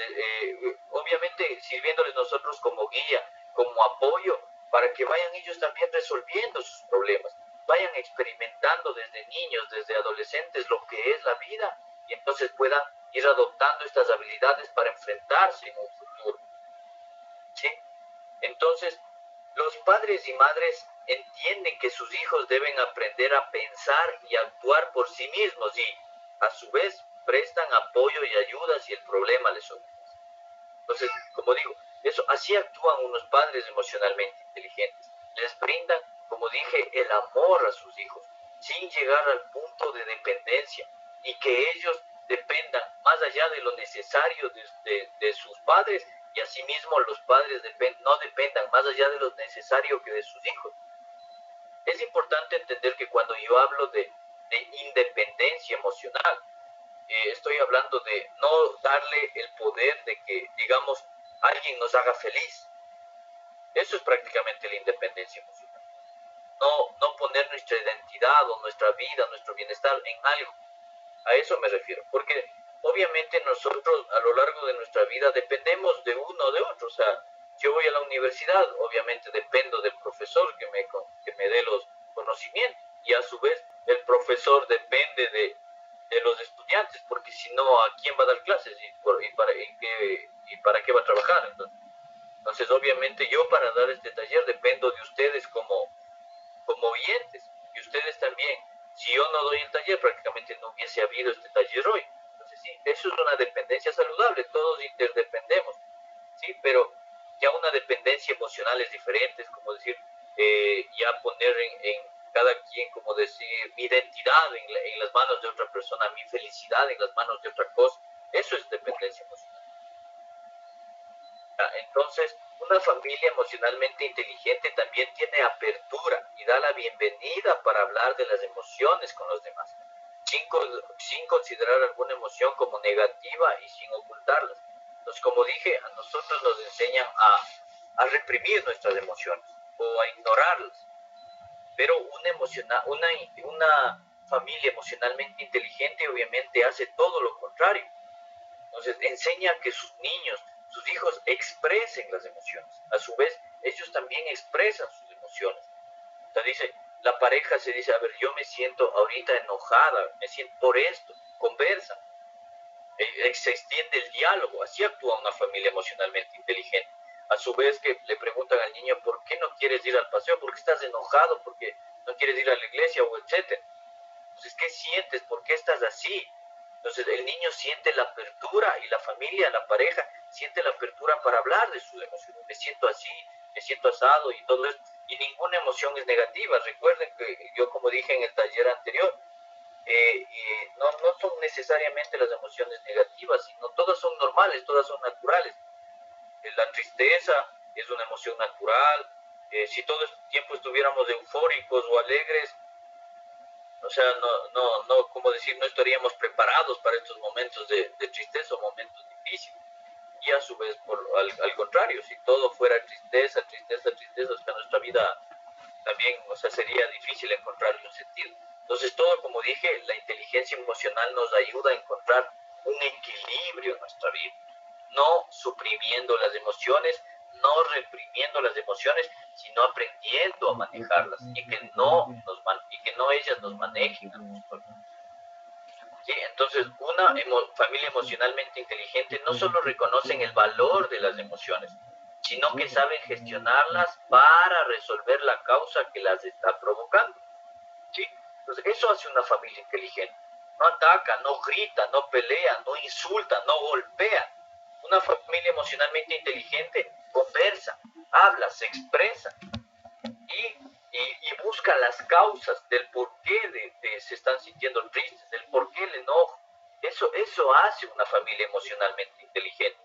obviamente sirviéndoles nosotros como guía, como apoyo, para que vayan ellos también resolviendo sus problemas, vayan experimentando desde niños, desde adolescentes lo que es la vida y entonces puedan ir adoptando estas habilidades para enfrentarse en un futuro. ¿Sí? Entonces, los padres y madres entienden que sus hijos deben aprender a pensar y actuar por sí mismos y, a su vez, prestan apoyo y ayuda si el problema les ocurre. Entonces, como digo, así actúan unos padres emocionalmente inteligentes. Les brindan, como dije, el amor a sus hijos, sin llegar al punto de dependencia y que ellos dependan más allá de lo necesario de sus padres y asimismo los padres no dependan más allá de lo necesario que de sus hijos. Es importante entender que cuando yo hablo de independencia emocional, estoy hablando de no darle el poder de que, digamos, alguien nos haga feliz. Eso es prácticamente la independencia emocional. No poner nuestra identidad o nuestra vida, nuestro bienestar en algo. A eso me refiero. Porque obviamente nosotros a lo largo de nuestra vida dependemos de uno o de otro. O sea, yo voy a la universidad, obviamente dependo del profesor que me dé los conocimientos. Y a su vez el profesor depende de los estudiantes, porque si no, ¿a quién va a dar clases? ¿Y para qué va a trabajar? Entonces, obviamente yo para dar este taller dependo de ustedes como oyentes, y ustedes también. Si yo no doy el taller, prácticamente no hubiese habido este taller hoy. Entonces, sí, eso es una dependencia saludable, todos interdependemos, ¿sí? Pero ya una dependencia emocional es diferente, es como decir, ya poner en cada quien, como decir, mi identidad en las manos de otra persona, mi felicidad en las manos de otra cosa. Eso es dependencia emocional. Entonces, una familia emocionalmente inteligente también tiene apertura y da la bienvenida para hablar de las emociones con los demás, sin considerar alguna emoción como negativa y sin ocultarlas. Entonces, como dije, a nosotros nos enseñan a reprimir nuestras emociones o a ignorarlas. Pero una familia emocionalmente inteligente obviamente hace todo lo contrario. Entonces enseña que sus niños, sus hijos expresen las emociones. A su vez, ellos también expresan sus emociones. Entonces dice, la pareja se dice, a ver, yo me siento ahorita enojada, me siento por esto, conversan. Se extiende el diálogo, así actúa una familia emocionalmente inteligente. A su vez que le preguntan al niño, ¿por qué no quieres ir al paseo? ¿Por qué estás enojado? ¿Por qué no quieres ir a la iglesia? O etcétera. Entonces, ¿qué sientes? ¿Por qué estás así? Entonces, el niño siente la apertura y la familia, la pareja, siente la apertura para hablar de sus emociones. Me siento así, me siento asado y todo eso. Y ninguna emoción es negativa. Recuerden que yo, como dije en el taller anterior, no son necesariamente las emociones negativas, sino todas son normales, todas son naturales. La tristeza es una emoción natural. Si todo el tiempo estuviéramos eufóricos o alegres, o sea, como decir, no estaríamos preparados para estos momentos de tristeza o momentos difíciles. Y a su vez, al contrario, si todo fuera tristeza, o sea, nuestra vida también, o sea, sería difícil encontrarle un sentido. Entonces, todo, como dije, la inteligencia emocional nos ayuda a encontrar un equilibrio en nuestra vida, no suprimiendo las emociones, no reprimiendo las emociones, sino aprendiendo a manejarlas y que no ellas nos manejen a nosotros. ¿Sí? Entonces, una familia emocionalmente inteligente no solo reconocen el valor de las emociones, sino que saben gestionarlas para resolver la causa que las está provocando. ¿Sí? Entonces, eso hace una familia inteligente. No ataca, no grita, no pelea, no insulta, no golpea. Una familia emocionalmente inteligente conversa, habla, se expresa y busca las causas del por qué se están sintiendo tristes, del por qué el enojo. Eso hace una familia emocionalmente inteligente.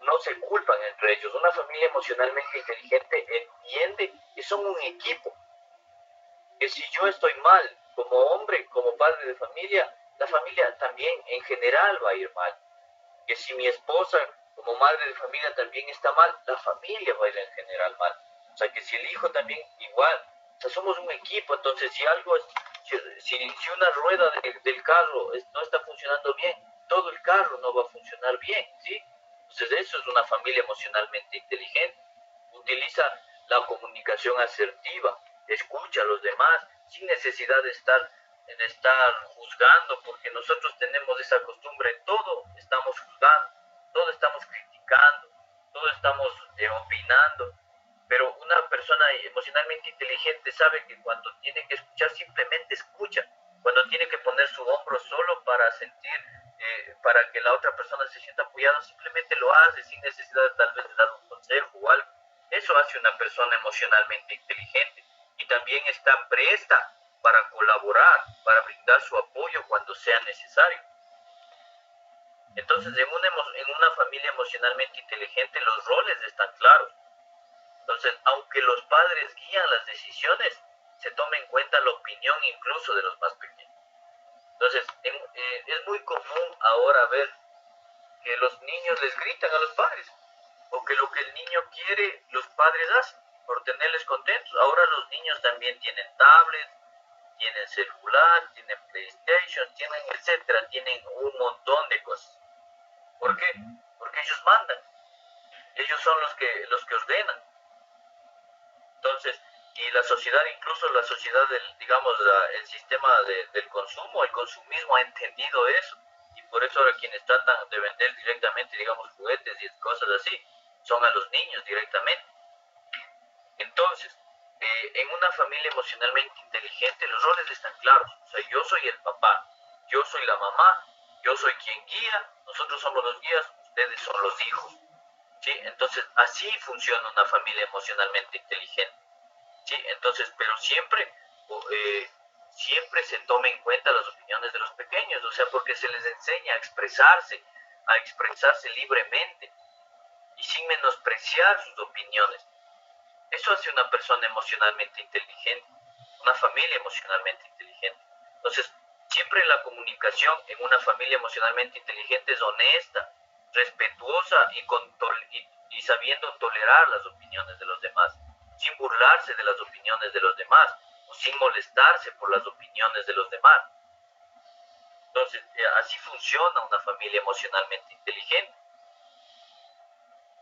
No se culpan entre ellos. Una familia emocionalmente inteligente entiende que son un equipo. Que si yo estoy mal como hombre, como padre de familia, la familia también en general va a ir mal. Que si mi esposa como madre de familia también está mal, la familia va a ir en general mal. O sea, que si el hijo también igual. O sea, somos un equipo, entonces si algo es, si una rueda del carro no está funcionando bien, todo el carro no va a funcionar bien, ¿sí? Entonces eso es una familia emocionalmente inteligente. Utiliza la comunicación asertiva, escucha a los demás sin necesidad de estar juzgando, porque nosotros tenemos esa costumbre, todo estamos juzgando, todo estamos criticando, todo estamos opinando, pero una persona emocionalmente inteligente sabe que cuando tiene que escuchar simplemente escucha, cuando tiene que poner su hombro solo para sentir, para que la otra persona se sienta apoyada, simplemente lo hace sin necesidad de tal vez de dar un consejo o algo. Eso hace una persona emocionalmente inteligente y también está presta para colaborar, para brindar su apoyo cuando sea necesario. Entonces, en una familia emocionalmente inteligente los roles están claros. Entonces, aunque los padres guían las decisiones, se toma en cuenta la opinión incluso de los más pequeños. Entonces, es muy común ahora ver que los niños les gritan a los padres, o que lo que el niño quiere, los padres hacen, por tenerles contentos. Ahora los niños también tienen tablets, tienen celular, tienen PlayStation, tienen etcétera, tienen un montón de cosas. ¿Por qué? Porque ellos mandan, ellos son los que ordenan. Entonces, y la sociedad, incluso la sociedad digamos, el sistema del consumo, el consumismo ha entendido eso, y por eso ahora quienes tratan de vender directamente, digamos, juguetes y cosas así, son a los niños directamente. Entonces, en una familia emocionalmente inteligente los roles están claros. O sea, yo soy el papá, yo soy la mamá, yo soy quien guía, nosotros somos los guías, ustedes son los hijos. ¿Sí? Entonces, así funciona una familia emocionalmente inteligente. ¿Sí? Entonces, pero siempre se toma en cuenta las opiniones de los pequeños, o sea, porque se les enseña a expresarse libremente y sin menospreciar sus opiniones. Eso hace una persona emocionalmente inteligente, una familia emocionalmente inteligente. Entonces, siempre la comunicación en una familia emocionalmente inteligente es honesta, respetuosa y sabiendo tolerar las opiniones de los demás, sin burlarse de las opiniones de los demás o sin molestarse por las opiniones de los demás. Entonces, así funciona una familia emocionalmente inteligente.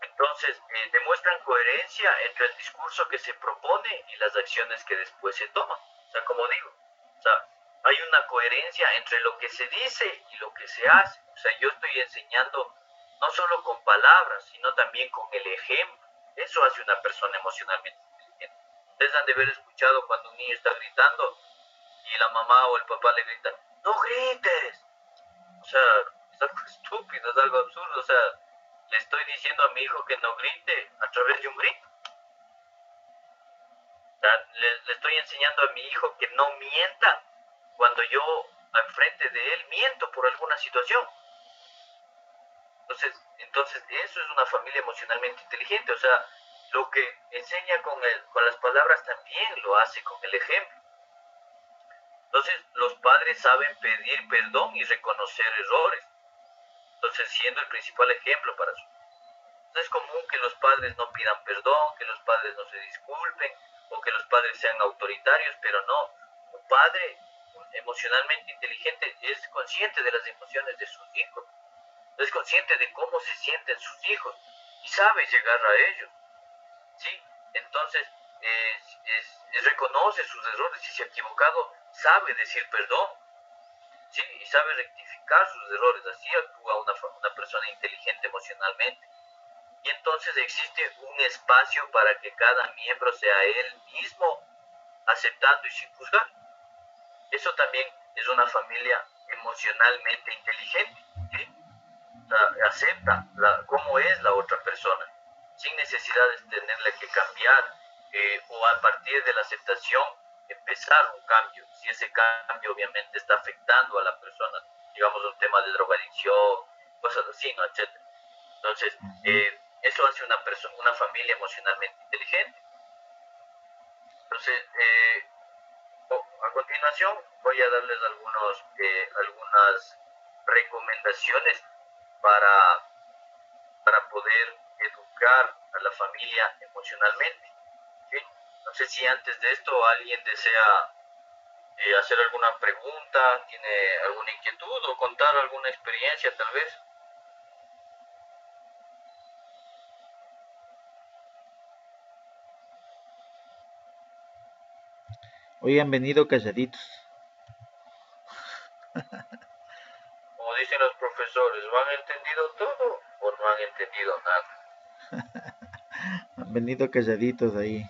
Entonces, demuestran coherencia entre el discurso que se propone y las acciones que después se toman. O sea, como digo, o sea, hay una coherencia entre lo que se dice y lo que se hace. O sea, yo estoy enseñando no solo con palabras, sino también con el ejemplo. Eso hace una persona emocionalmente inteligente. Ustedes han de haber escuchado cuando un niño está gritando y la mamá o el papá le grita, ¡no grites! O sea, es algo estúpido, es algo absurdo. O sea, le estoy diciendo a mi hijo que no grite a través de un grito. O sea, le estoy enseñando a mi hijo que no mienta cuando yo enfrente de él miento por alguna situación. Entonces eso es una familia emocionalmente inteligente. O sea, lo que enseña con las palabras también lo hace con el ejemplo. Entonces, los padres saben pedir perdón y reconocer errores. Entonces, siendo el principal ejemplo para su. No es común que los padres no pidan perdón, que los padres no se disculpen o que los padres sean autoritarios, pero no. Un padre emocionalmente inteligente es consciente de las emociones de sus hijos, es consciente de cómo se sienten sus hijos y sabe llegar a ellos, ¿sí? Entonces, reconoce sus errores. Si se ha equivocado, sabe decir perdón, ¿sí? Y sabe rectificar sus errores. Así actúa una persona inteligente emocionalmente. Y entonces existe un espacio para que cada miembro sea él mismo, aceptando y sin juzgar. Eso también es una familia emocionalmente inteligente, ¿sí? O sea, acepta cómo es la otra persona, sin necesidad de tenerle que cambiar, o a partir de la aceptación empezar un cambio, si ese cambio obviamente está afectando a la persona, digamos un tema de drogadicción, cosas así, ¿no? Etcétera. Entonces, eso hace una familia emocionalmente inteligente. Entonces, a continuación voy a darles algunas recomendaciones para, para poder educar a la familia emocionalmente, ¿sí? No sé si antes de esto alguien desea hacer alguna pregunta, tiene alguna inquietud o contar alguna experiencia tal vez. Hoy han venido calladitos. Como dicen los profesores, ¿o han entendido todo o no han entendido nada? Han venido calladitos ahí.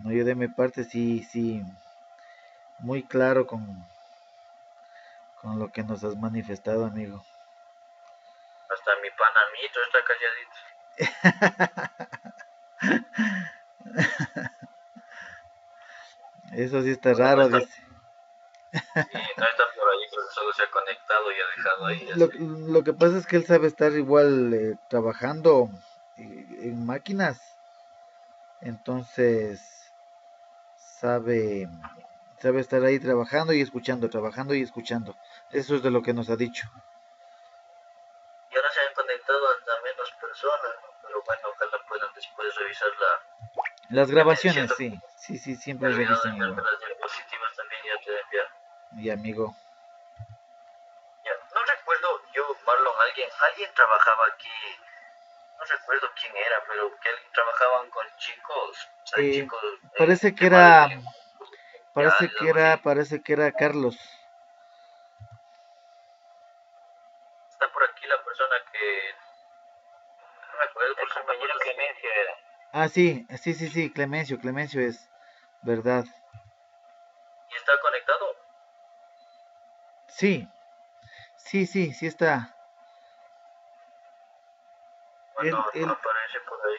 No, yo de mi parte sí, muy claro con lo que nos has manifestado, amigo. Hasta mi panamito está calladito. Eso sí está raro, No está, dice. sí, no está por ahí, pero solo se ha conectado y ha dejado ahí. Lo que pasa es que él sabe estar igual trabajando en máquinas, entonces sabe, sabe estar ahí trabajando y escuchando, trabajando y escuchando. Eso es de lo que nos ha dicho. Y ahora se han conectado hasta menos personas, ¿no? Pero bueno, ojalá puedan después revisar Las Es grabaciones, cierto, sí, me he siempre olvidado de revisan enviarte igual. las diapositivas también, ya te voy a enviar. Y amigo, Ya, no recuerdo yo, Marlon, alguien trabajaba aquí, no recuerdo quién era, pero que trabajaban con chicos, o sea, eh, chicos, parece que tema de era, delincuentes sociales, algo así. parece que era Carlos. Está por aquí la persona que, no me acuerdo, El porque me compañero acuerdo si, Clemencio era. Ah, sí, Clemencio es, verdad. y está conectado. Sí, sí está. Bueno, no Él, aparece por ahí.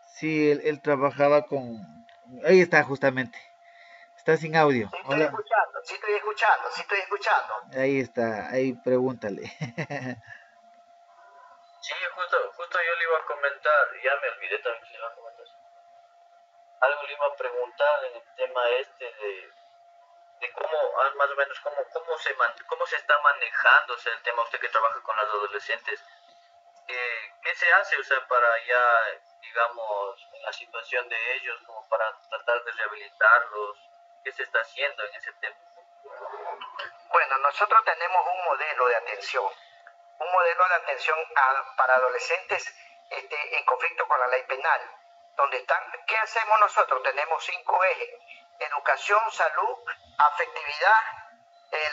sí, él trabajaba con... Ahí está justamente. Está sin audio. Sí estoy Hola. escuchando, sí estoy escuchando, sí estoy escuchando. Ahí está, ahí pregúntale. Sí, justo yo le iba a comentar, ya me olvidé también que le iba a comentar. Algo le iba a preguntar en el tema este de cómo, más o menos, cómo se está manejando, o sea, el tema, usted que trabaja con los adolescentes, ¿qué se hace, o sea, para ya, digamos, en la situación de ellos, como para tratar de rehabilitarlos? ¿Qué se está haciendo en ese tema? Bueno, nosotros tenemos un modelo de atención para adolescentes en conflicto con la ley penal, donde están, ¿qué hacemos nosotros? Tenemos 5 ejes: educación, salud, afectividad,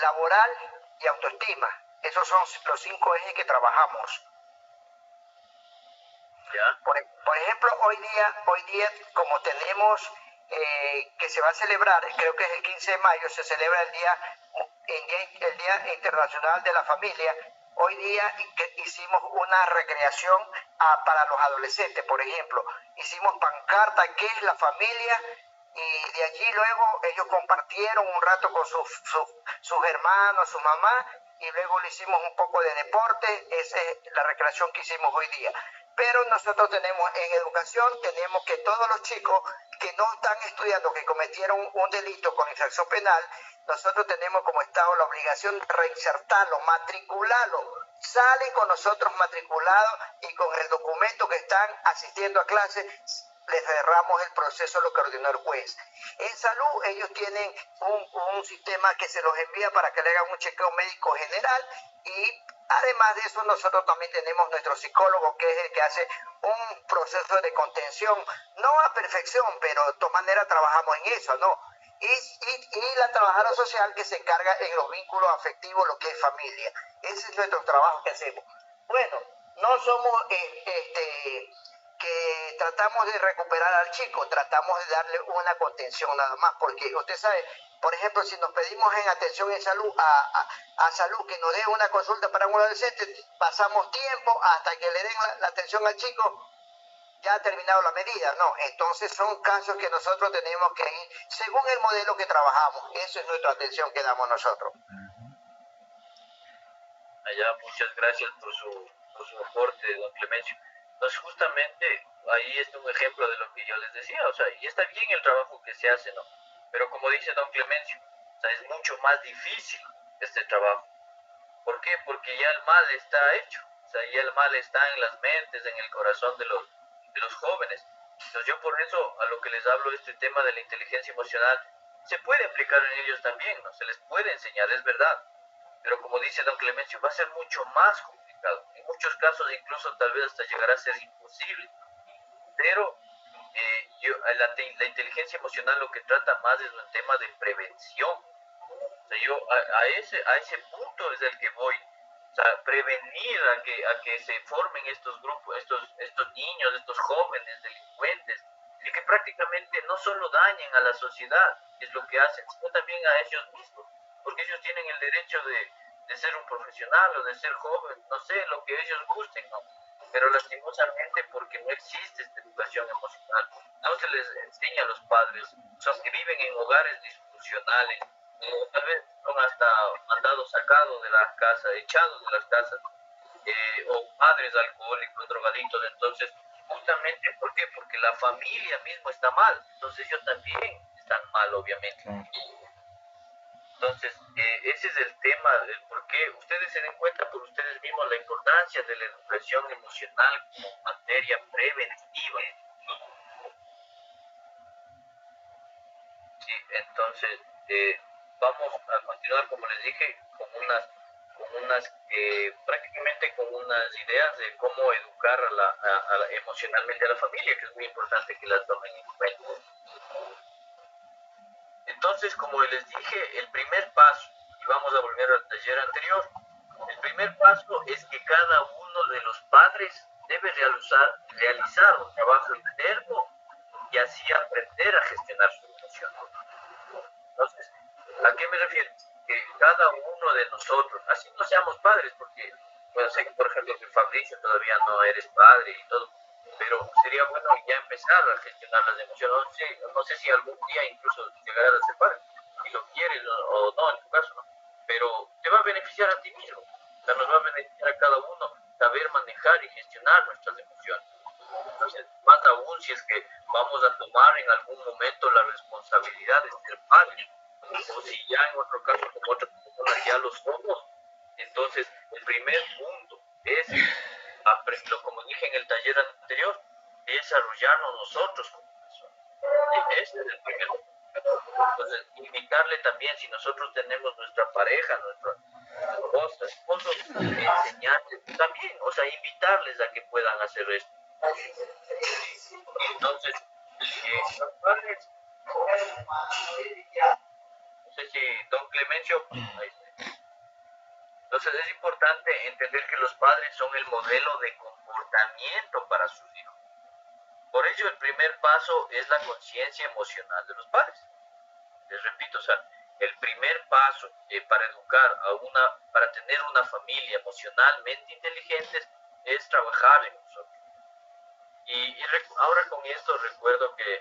laboral y autoestima. Esos son los 5 ejes que trabajamos. ¿Ya? Por ejemplo, hoy día como tenemos que se va a celebrar, creo que es el 15 de mayo, se celebra el Día Internacional de la Familia. Hoy día hicimos una recreación para los adolescentes, por ejemplo. Hicimos pancarta, ¿qué es la familia? Y de allí luego ellos compartieron un rato con sus hermanos, su mamá, y luego le hicimos un poco de deporte. Esa es la recreación que hicimos hoy día. Pero nosotros tenemos en educación, tenemos que todos los chicos que no están estudiando, que cometieron un delito con infracción penal, nosotros tenemos como Estado la obligación de reinsertarlo, matricularlo. Salen con nosotros matriculados y con el documento que están asistiendo a clases, les cerramos el proceso lo que ordenó el juez. En salud ellos tienen un sistema que se los envía para que le hagan un chequeo médico general, y además de eso nosotros también tenemos nuestro psicólogo, que es el que hace un proceso de contención, no a perfección, pero de todas maneras trabajamos en eso, ¿no? Y la trabajadora social, que se encarga en los vínculos afectivos, lo que es familia. Ese es nuestro trabajo que hacemos. Bueno, no somos que tratamos de recuperar al chico, tratamos de darle una contención nada más, porque usted sabe, por ejemplo, si nos pedimos en atención en salud a salud que nos dé una consulta para un adolescente, pasamos tiempo hasta que le den la atención al chico, ya ha terminado la medida, no. Entonces son casos que nosotros tenemos que ir según el modelo que trabajamos. Eso es nuestra atención que damos nosotros. Allá, muchas gracias por su aporte, don Clemencio. Entonces, justamente ahí está un ejemplo de lo que yo les decía, o sea, y está bien el trabajo que se hace, ¿no? Pero como dice don Clemencio, o sea, es mucho más difícil este trabajo. ¿Por qué? Porque ya el mal está hecho, o sea, ya el mal está en las mentes, en el corazón de los jóvenes. Entonces yo por eso a lo que les hablo, este tema de la inteligencia emocional, se puede aplicar en ellos también, ¿no? Se les puede enseñar, es verdad, pero como dice don Clemencio, va a ser mucho más complicado. En muchos casos incluso tal vez hasta llegará a ser imposible. Pero la inteligencia emocional lo que trata más es un tema de prevención. O sea, yo a ese punto es el que voy. O sea, prevenir a que se formen estos grupos, estos niños, estos jóvenes delincuentes, y que prácticamente no solo dañen a la sociedad, que es lo que hacen, sino también a ellos mismos, porque ellos tienen el derecho de ser un profesional o de ser joven, no sé, lo que ellos gusten, ¿no? Pero lastimosamente, porque no existe esta educación emocional, no se les enseña a los padres, son que viven en hogares disfuncionales, tal vez son hasta mandados sacados de las casas, echados de las casas, o padres alcohólicos, drogadictos. Entonces, justamente, ¿por qué? Porque la familia mismo está mal, entonces ellos también están mal, obviamente. Entonces, ese es el tema del por qué ustedes se den cuenta por ustedes mismos la importancia de la educación emocional como materia preventiva. Sí, entonces, vamos a continuar, como les dije, prácticamente con unas ideas de cómo educar emocionalmente a la familia, que es muy importante que la tomen en cuenta. Entonces, como les dije, el primer paso, y vamos a volver al taller anterior, el primer paso es que cada uno de los padres debe realizar un trabajo interno y así aprender a gestionar su emoción. Entonces, ¿a qué me refiero? Que cada uno de nosotros, así no seamos padres, porque, bueno, sé que por ejemplo que Fabricio todavía no eres padre y todo, pero sería bueno ya empezar a gestionar las emociones. No sé si algún día incluso llegarás a ser padre, si lo quieres o no, en tu caso, ¿no? Pero te va a beneficiar a ti mismo, o sea, nos va a beneficiar a cada uno saber manejar y gestionar nuestras emociones. Entonces, más aún si es que vamos a tomar en algún momento la responsabilidad de ser padres. o si ya en otro caso como otras personas ya lo somos, entonces el primer punto es, como dije en el taller anterior, desarrollarnos nosotros como personas. Ese es el primer punto. Entonces, invitarle también, si nosotros tenemos nuestra pareja, nuestra esposa, esposo, enseñarles también, o sea, invitarles a que puedan hacer esto. Entonces, los padres, no sé si don Clemencio, ahí está. Entonces es importante entender que los padres son el modelo de comportamiento para sus hijos. Por ello, el primer paso es la conciencia emocional de los padres. Les repito, o sea, el primer paso para educar para tener una familia emocionalmente inteligente es trabajar en nosotros. Ahora con esto recuerdo que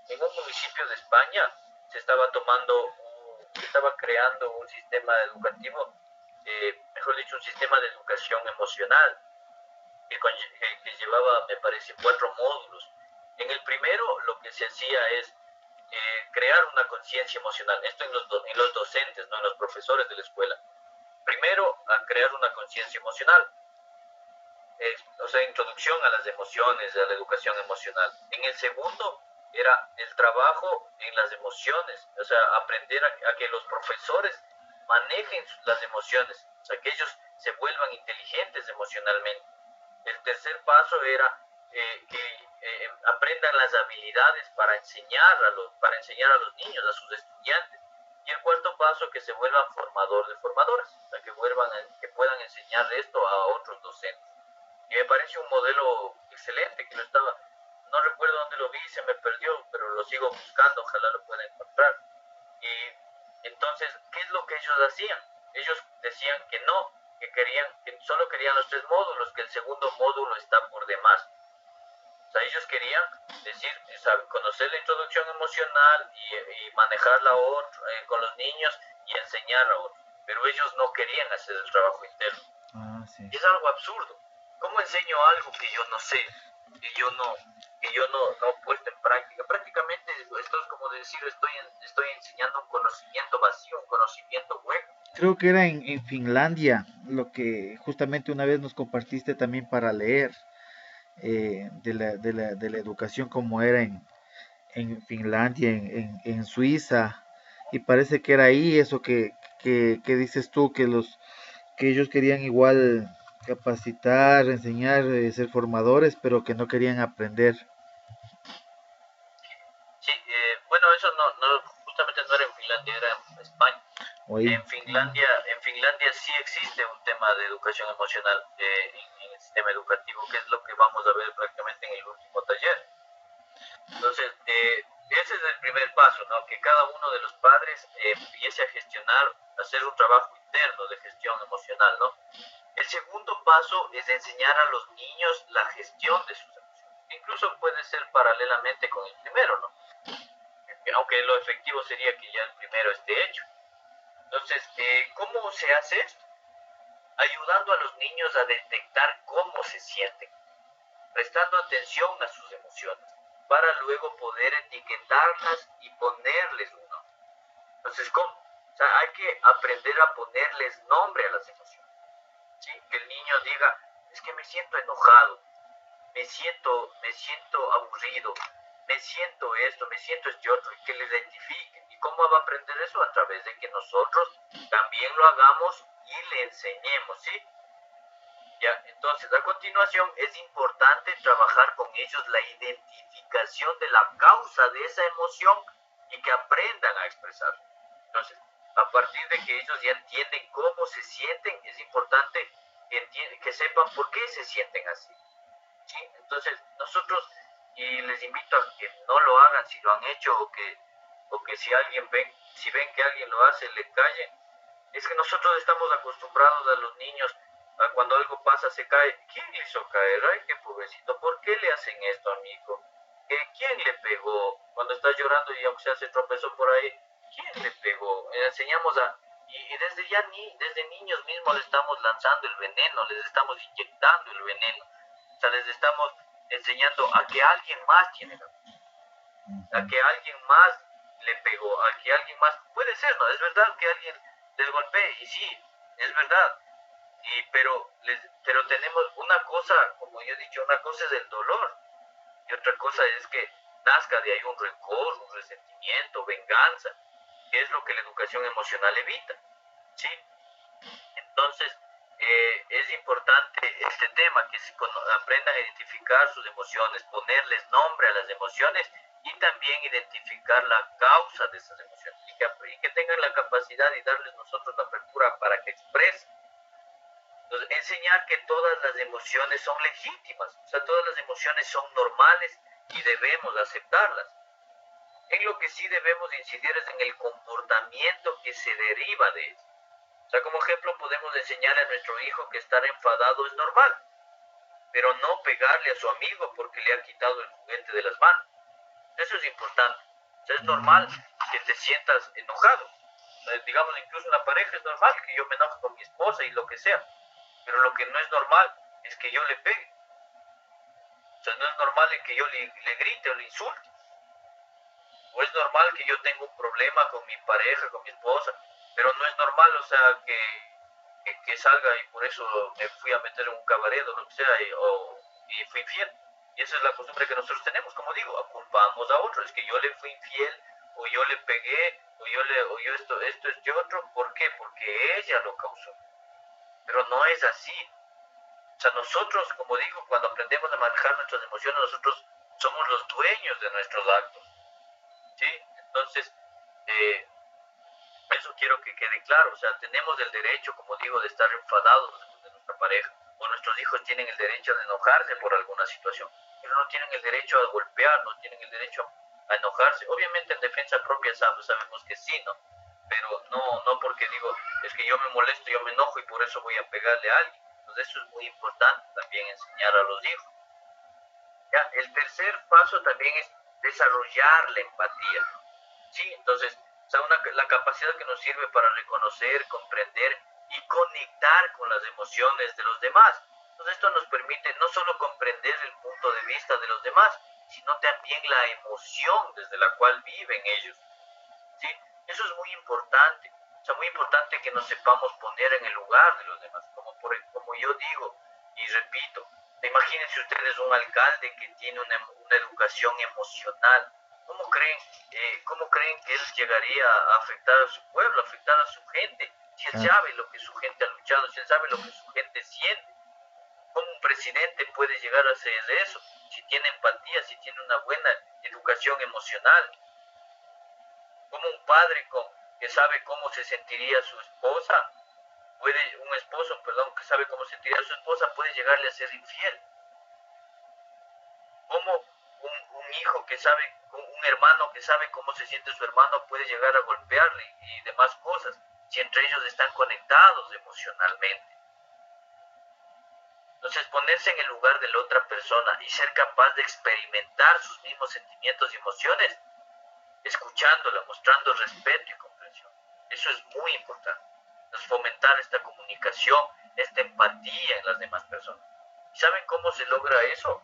en un municipio de España se estaba creando un sistema educativo, mejor dicho, un sistema de educación emocional que llevaba, me parece, 4 módulos. En el primero lo que se hacía es crear una conciencia emocional, esto en los docentes, no en los profesores de la escuela. Primero, a crear una conciencia emocional, o sea, introducción a las emociones, a la educación emocional. En el segundo, era el trabajo en las emociones, o sea, aprender a que los profesores manejen las emociones, o sea, que ellos se vuelvan inteligentes emocionalmente. El tercer paso era que aprendan las habilidades para enseñar a los niños, a sus estudiantes. Y el cuarto paso, que se vuelvan formador de formadoras, o sea, que puedan enseñar esto a otros docentes. Y me parece un modelo excelente, no recuerdo dónde lo vi, se me perdió, pero lo sigo buscando, ojalá lo pueda encontrar. Y entonces, ¿qué es lo que ellos hacían? Ellos decían que no, que solo querían los 3 módulos, que el segundo módulo está por demás. O sea, ellos querían conocer la introducción emocional y manejarla con los niños y enseñar a otros. Pero ellos no querían hacer el trabajo interno. Sí. Y es algo absurdo. ¿Cómo enseño algo que yo no sé? Que yo no he puesto en práctica. Prácticamente esto es como decir, estoy enseñando un conocimiento vacío, un conocimiento hueco. Creo que era en Finlandia, lo que justamente una vez nos compartiste también para leer, de la educación como era en Finlandia, en Suiza, y parece que era ahí eso que dices tú, que ellos querían igual capacitar, enseñar, ser formadores, pero que no querían aprender. Sí, bueno, eso justamente no era en Finlandia, era en España. Oye. En Finlandia sí existe un tema de educación emocional en el sistema educativo, que es lo que vamos a ver prácticamente en el último taller. Entonces, ese es el primer paso, ¿no? Que cada uno de los padres empiece a gestionar, a hacer un trabajo interno de gestión emocional, ¿no? El segundo paso es enseñar a los niños la gestión de sus emociones. Incluso puede ser paralelamente con el primero, ¿no? Aunque lo efectivo sería que ya el primero esté hecho. Entonces, ¿cómo se hace esto? Ayudando a los niños a detectar cómo se sienten, prestando atención a sus emociones, para luego poder etiquetarlas y ponerles un nombre. Entonces, ¿cómo? O sea, hay que aprender a ponerles nombre a las emociones. ¿Sí? Que el niño diga, es que me siento enojado, me siento aburrido, me siento esto, me siento este otro, y que le identifiquen. ¿Y cómo va a aprender eso? A través de que nosotros también lo hagamos y le enseñemos, ¿sí? Ya, entonces, a continuación es importante trabajar con ellos la identificación de la causa de esa emoción y que aprendan a expresar. Entonces, a partir de que ellos ya entienden cómo se sienten, es importante que sepan por qué se sienten así. ¿Sí? Entonces, nosotros, y les invito a que no lo hagan si lo han hecho o que si ven que alguien lo hace, le callen. Es que nosotros estamos acostumbrados a los niños, a cuando algo pasa se cae. ¿Quién le hizo caer? Ay, qué pobrecito, ¿por qué le hacen esto a mi hijo? ¿Quién le pegó? Cuando está llorando y aunque sea se tropezó por ahí, ¿quién le pegó? Enseñamos y desde niños mismos les estamos lanzando el veneno, les estamos inyectando el veneno. O sea, les estamos enseñando a que alguien más tiene la culpa, a que alguien más le pegó, a que alguien más, puede ser, ¿no? Es verdad que alguien les golpee, y sí, es verdad, pero tenemos una cosa, como yo he dicho, una cosa es el dolor, y otra cosa es que nazca de ahí un rencor, un resentimiento, venganza, que es lo que la educación emocional evita, ¿sí? Entonces, es importante este tema, que aprendan a identificar sus emociones, ponerles nombre a las emociones y también identificar la causa de esas emociones y que tengan la capacidad y darles nosotros la apertura para que expresen. Entonces, enseñar que todas las emociones son legítimas, o sea, todas las emociones son normales y debemos aceptarlas. En lo que sí debemos incidir es en el comportamiento que se deriva de eso. O sea, como ejemplo podemos enseñarle a nuestro hijo que estar enfadado es normal, pero no pegarle a su amigo porque le ha quitado el juguete de las manos. Eso es importante. O sea, es normal que te sientas enojado. O sea, digamos, incluso una pareja es normal que yo me enoje con mi esposa y lo que sea, pero lo que no es normal es que yo le pegue. O sea, no es normal que yo le grite o le insulte. O es normal que yo tenga un problema con mi pareja, con mi esposa, pero no es normal, o sea, que salga y por eso me fui a meter en un cabaret o lo que sea, y fui infiel. Y esa es la costumbre que nosotros tenemos, como digo, culpamos a otros, es que yo le fui infiel, o yo le pegué, o yo esto, este otro. ¿Por qué? Porque ella lo causó. Pero no es así. O sea, nosotros, como digo, cuando aprendemos a manejar nuestras emociones, nosotros somos los dueños de nuestros actos. ¿Sí? Entonces, eso quiero que quede claro. O sea, tenemos el derecho, como digo, de estar enfadados de nuestra pareja, o nuestros hijos tienen el derecho de enojarse por alguna situación, pero no tienen el derecho a golpear, no tienen el derecho a enojarse. Obviamente en defensa propia sabemos que sí, ¿no? Pero no porque digo, es que yo me molesto, yo me enojo y por eso voy a pegarle a alguien. Entonces eso es muy importante también enseñar a los hijos. Ya, el tercer paso también es desarrollar la empatía. Sí, entonces, o sea, la capacidad que nos sirve para reconocer, comprender y conectar con las emociones de los demás. Entonces, esto nos permite no solo comprender el punto de vista de los demás, sino también la emoción desde la cual viven ellos. ¿Sí? Eso es muy importante. O sea, muy importante que nos sepamos poner en el lugar de los demás. Como yo digo y repito, imagínense ustedes un alcalde que tiene una educación emocional. ¿Cómo creen que él llegaría a afectar a su pueblo, a afectar a su gente? Si él sabe lo que su gente ha luchado, si él sabe lo que su gente siente. ¿Cómo un presidente puede llegar a hacer eso? Si tiene empatía, si tiene una buena educación emocional. Como un padre que sabe cómo se sentiría su esposa, un esposo, perdón, que sabe cómo se sentiría su esposa, puede llegarle a ser infiel. Como un hijo que sabe, un hermano que sabe cómo se siente su hermano, puede llegar a golpearle y demás cosas, si entre ellos están conectados emocionalmente. Entonces, ponerse en el lugar de la otra persona y ser capaz de experimentar sus mismos sentimientos y emociones, escuchándola, mostrando respeto y comprensión. Eso es muy importante. Entonces, fomentar esta comunicación, esta empatía en las demás personas. ¿Saben cómo se logra eso?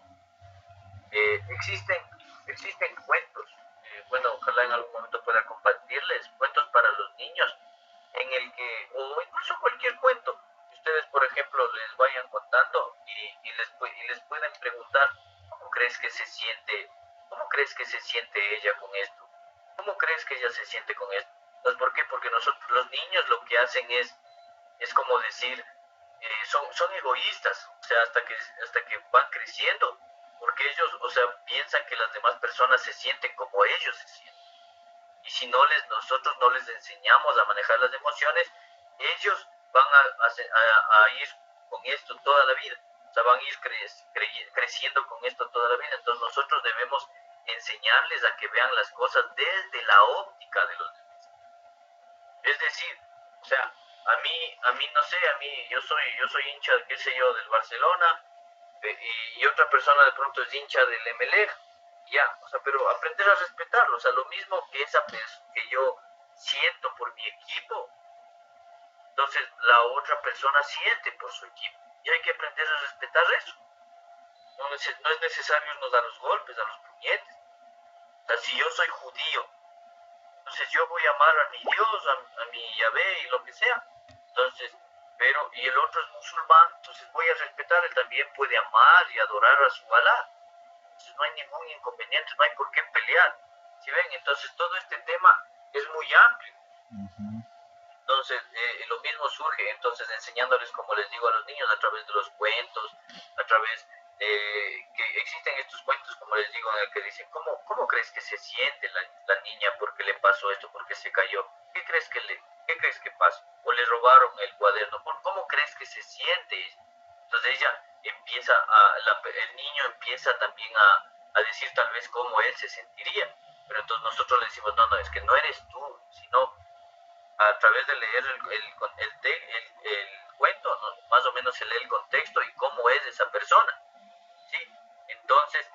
Existen cuentos. Bueno, ojalá en algún momento pueda compartirles cuentos para los niños, o incluso cualquier cuento, que ustedes, por ejemplo, les vayan contando y les pueden preguntar, ¿cómo crees que se siente ella con esto? ¿Cómo crees que ella se siente con esto? Entonces, ¿por qué? Porque nosotros, los niños, lo que hacen es como decir, son egoístas, o sea, hasta que van creciendo, porque ellos, o sea, piensan que las demás personas se sienten como ellos se sienten. Y si nosotros no les enseñamos a manejar las emociones, ellos van a ir con esto toda la vida. O sea, van a ir creciendo con esto toda la vida. Entonces nosotros debemos enseñarles a que vean las cosas desde la óptica de los demás. Es decir, o sea, a mí no sé, yo soy hincha, qué sé yo, del Barcelona, y otra persona de pronto es hincha del Emelec, ya, o sea, pero aprender a respetarlo, o sea, lo mismo que yo siento por mi equipo, entonces la otra persona siente por su equipo, y hay que aprender a respetar eso. No es necesario irnos a los golpes, a los puñetes. O sea, si yo soy judío Entonces yo voy a amar a mi Dios, a mi Yahvé y lo que sea. Entonces, pero, y el otro es musulmán, entonces voy a respetar, él también puede amar y adorar a su Alá. Entonces no hay ningún inconveniente, no hay por qué pelear. ¿Sí ven? Entonces todo este tema es muy amplio. Entonces, lo mismo surge, entonces, enseñándoles, como les digo a los niños, a través de los cuentos, a través de que existen estos cuentos, como les digo, en el que dicen, ¿cómo crees que se siente la niña porque le pasó esto, porque se cayó? ¿Qué crees que pasó? O le robaron el cuaderno, ¿cómo crees que se siente? Entonces ella empieza el niño empieza también a decir tal vez cómo él se sentiría, pero entonces nosotros le decimos, no, es que no eres tú, sino a través de leer el cuento, ¿no? Más o menos se lee el contexto y cómo es esa persona, ¿sí? Entonces,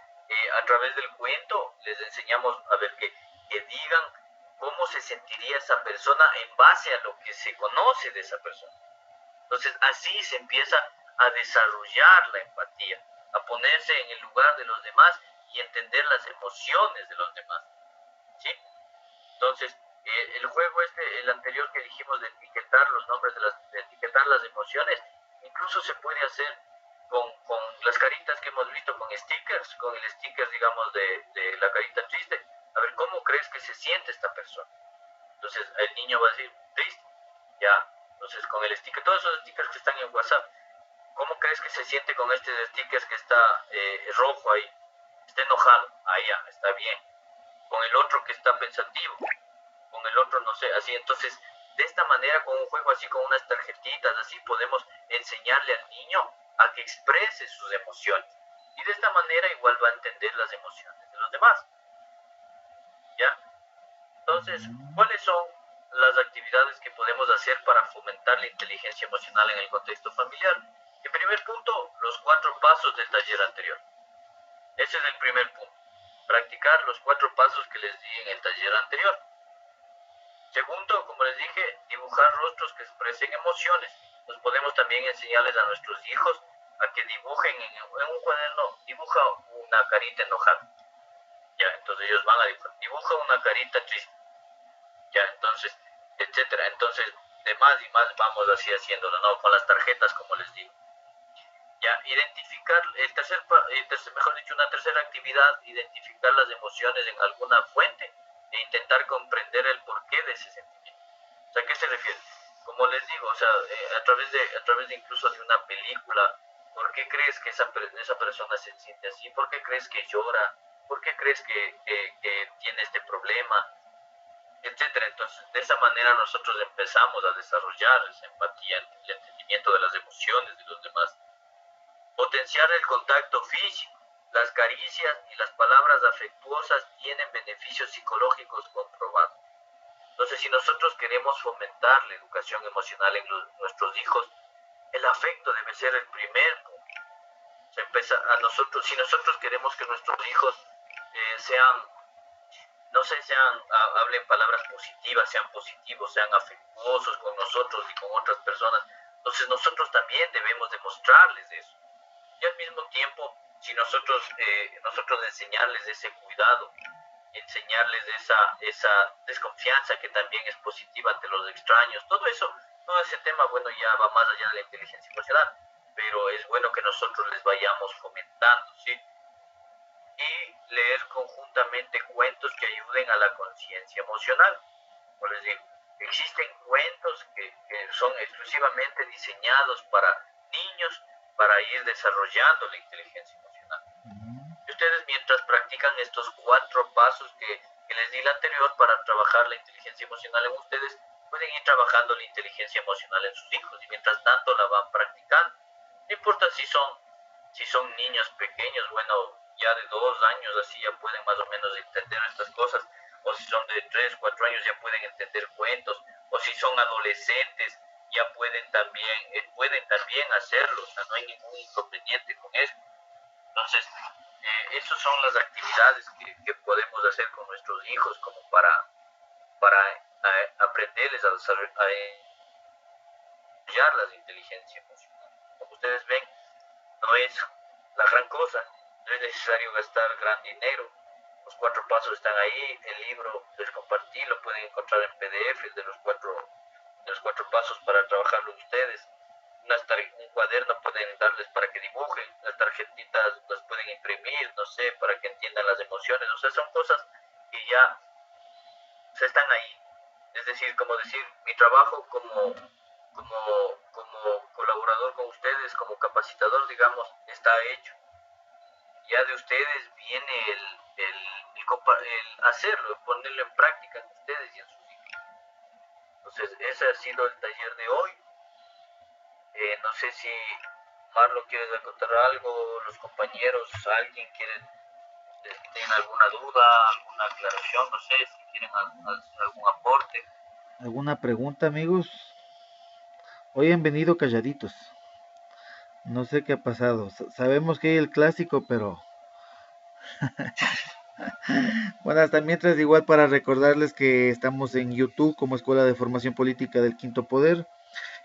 a través del cuento les enseñamos a ver que digan cómo se sentiría esa persona en base a lo que se conoce de esa persona. Entonces, así se empieza a desarrollar la empatía, a ponerse en el lugar de los demás y entender las emociones de los demás, ¿sí? Entonces, el juego el anterior que dijimos de etiquetar los nombres, de etiquetar las emociones, incluso se puede hacer con las caritas que hemos visto, con stickers, con el sticker, digamos, de la carita triste. A ver, ¿cómo crees que se siente esta persona? Entonces, el niño va a decir, triste, ya. Entonces, con el sticker, todos esos stickers que están en WhatsApp, ¿cómo crees que se siente con este sticker que está rojo ahí? Está enojado, ahí ya, está bien. Con el otro que está pensativo, con el otro no sé, así. Entonces, de esta manera, con un juego así, con unas tarjetitas así, podemos enseñarle al niño a que exprese sus emociones. Y de esta manera igual va a entender las emociones de los demás. ¿Ya? Entonces, ¿cuáles son las actividades que podemos hacer para fomentar la inteligencia emocional en el contexto familiar? En primer punto, los 4 pasos del taller anterior. Ese es el primer punto. Practicar los 4 pasos que les di en el taller anterior. Segundo, como les dije, dibujar rostros que expresen emociones. Nos podemos también enseñarles a nuestros hijos a que dibujen en un cuaderno, dibuja una carita enojada. Ya, entonces ellos van a dibuja una carita triste. Ya, entonces, etcétera. Entonces, de más y más vamos así haciéndolo, ¿no? Con las tarjetas, como les digo. Ya, identificar, mejor dicho, una tercera actividad, identificar las emociones en alguna fuente e intentar comprender el porqué de ese sentimiento. O sea, ¿a qué se refiere? Como les digo, o sea, a través de incluso de una película, ¿por qué crees que esa persona se siente así? ¿Por qué crees que llora? ¿Por qué crees que tiene este problema? Etcétera. Entonces, de esa manera nosotros empezamos a desarrollar esa empatía, el entendimiento de las emociones de los demás. Potenciar el contacto físico. Las caricias y las palabras afectuosas tienen beneficios psicológicos comprobados. Entonces, si nosotros queremos fomentar la educación emocional en nuestros hijos, el afecto debe ser el primer punto. Si nosotros queremos que nuestros hijos hablen palabras positivas, sean positivos, sean afectuosos con nosotros y con otras personas, entonces nosotros también debemos demostrarles eso. Y al mismo tiempo, si nosotros enseñarles ese cuidado, enseñarles esa desconfianza que también es positiva ante los extraños, todo ese tema, bueno, ya va más allá de la inteligencia emocional, pero es bueno que nosotros les vayamos fomentando, ¿sí? Y leer conjuntamente cuentos que ayuden a la conciencia emocional. Como les digo, existen cuentos que son exclusivamente diseñados para niños, para ir desarrollando la inteligencia emocional. Y ustedes, mientras practican estos 4 pasos que les di la anterior para trabajar la inteligencia emocional en ustedes, pueden ir trabajando la inteligencia emocional en sus hijos y mientras tanto la van practicando. No importa si son niños pequeños, bueno, ya de 2 años así ya pueden más o menos entender estas cosas, o si son de 3, 4 años ya pueden entender cuentos, o si son adolescentes ya pueden también hacerlo, o sea, no hay ningún inconveniente con eso. Entonces, esas son las actividades que podemos hacer con nuestros hijos como para aprenderles a desarrollar las inteligencias emocionales. Como ustedes ven, no es la gran cosa, no es necesario gastar gran dinero, Los 4 pasos están ahí, el libro les compartí, lo pueden encontrar en PDF de los cuatro pasos para trabajarlo ustedes. Un cuaderno pueden darles para que dibujen, las tarjetitas las pueden imprimir, no sé, para que entiendan las emociones, o sea, son cosas que ya se están ahí. Es decir, como decir, mi trabajo como colaborador con ustedes, como capacitador, digamos, está hecho. Ya de ustedes viene el hacerlo, ponerlo en práctica en ustedes y en sus hijos. Entonces, ese ha sido el taller de hoy. No sé si Marlo quiere contar algo, los compañeros, alguien tiene alguna duda, alguna aclaración, no sé si quieren algún aporte. ¿Alguna pregunta, amigos? Hoy han venido calladitos. No sé qué ha pasado. Sabemos que hay el clásico, pero... Bueno, hasta mientras igual para recordarles que estamos en YouTube como Escuela de Formación Política del Quinto Poder.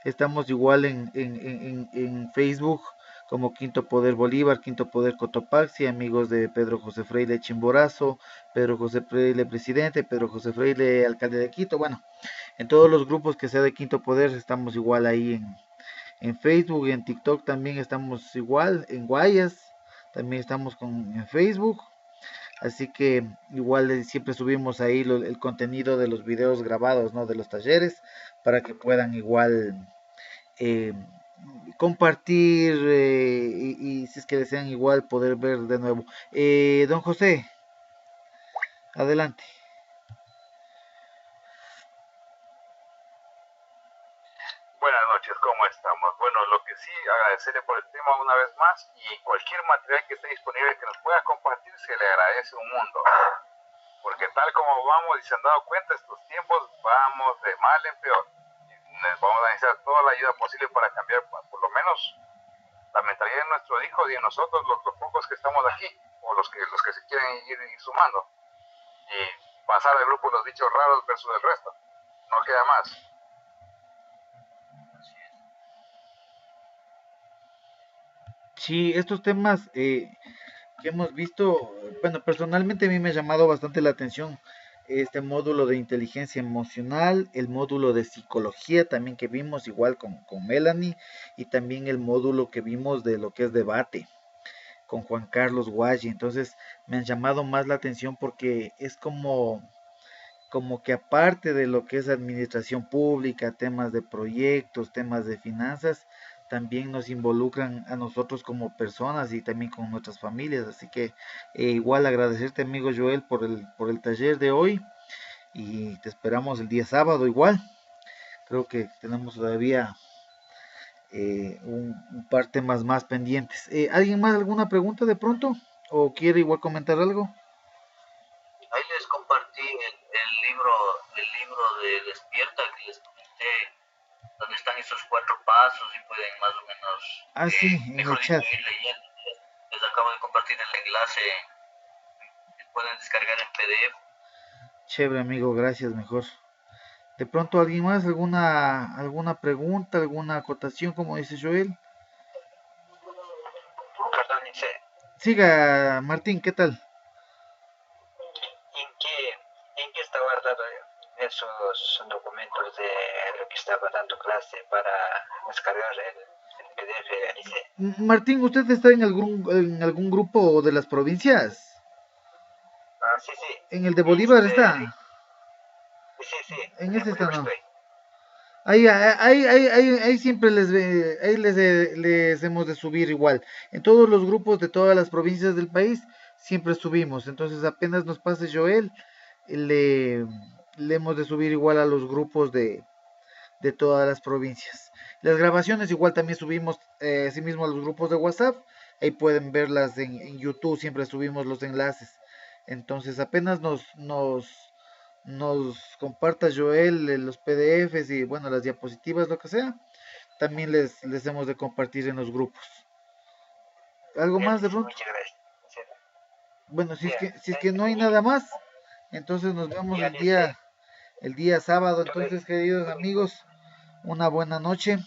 Estamos igual en Facebook como Quinto Poder Bolívar, Quinto Poder Cotopaxi, amigos de Pedro José Freire Chimborazo, Pedro José Freire Presidente, Pedro José Freire Alcalde de Quito. Bueno, en todos los grupos que sea de Quinto Poder estamos igual ahí en Facebook y en TikTok también estamos igual, en Guayas también estamos en Facebook. Así que igual siempre subimos ahí el contenido de los videos grabados, ¿no? De los talleres, para que puedan igual eh, compartir y si es que desean igual poder ver de nuevo. Don José, adelante. Buenas noches, ¿cómo estamos? Bueno, lo que sí, agradecerle por el tema una vez más y cualquier material que esté disponible que nos pueda compartir, se le agradece un mundo. Porque tal como vamos y se han dado cuenta, estos tiempos vamos de mal en peor. Y vamos a necesitar toda la ayuda posible para cambiar, por lo menos, la mentalidad de nuestros hijos y de nosotros, los pocos que estamos aquí, o los que se quieren ir sumando. Y pasar al grupo de los bichos raros versus el resto. No queda más. Sí, estos temas que hemos visto, bueno, personalmente a mí me ha llamado bastante la atención este módulo de inteligencia emocional, el módulo de psicología también que vimos igual con Melanie y también el módulo que vimos de lo que es debate con Juan Carlos Guayi. Entonces me han llamado más la atención porque es como que aparte de lo que es administración pública, temas de proyectos, temas de finanzas, también nos involucran a nosotros como personas y también con nuestras familias. Así que igual agradecerte, amigo Joel, por el taller de hoy y te esperamos el día sábado igual. Creo que tenemos todavía un par temas más pendientes. ¿Alguien más alguna pregunta de pronto? ¿O quiere igual comentar algo? Ahí les compartí el libro de Despierta que les comenté, donde están esos 4 pasos y pueden más o menos, Sí, en el mejor dicho, chat. ir leyendo. Les acabo de compartir el enlace, pueden descargar en PDF. Chévere, amigo, gracias, mejor. De pronto, ¿alguien más? ¿Alguna pregunta, alguna acotación, como dice Joel? Perdón, dice, Siga, Martín, ¿qué tal? ¿en qué está guardado esos documentos de lo que estaba dando clase para descargar el PDF? Dice, Martín, ¿usted está en algún grupo de las provincias? sí, sí, En el de Bolívar sí, está. sí, En en ese está, Bolívar no. estoy. Ahí siempre les hemos de subir igual. En todos los grupos de todas las provincias del país siempre subimos. Entonces apenas nos pase Joel, le, le hemos de subir igual a los grupos de todas las provincias. Las grabaciones igual también subimos así mismo a los grupos de WhatsApp. Ahí pueden verlas en YouTube, siempre subimos los enlaces. Entonces apenas nos comparta Joel los PDFs y bueno, las diapositivas, lo que sea, también les hemos de compartir en los grupos. ¿Algo Bien, más de dice, pronto? muchas gracias. Sí, Bueno, bien, si es que no hay nada más, entonces nos vemos ya dice, el día sábado. tú le- Entonces, queridos amigos, una buena noche.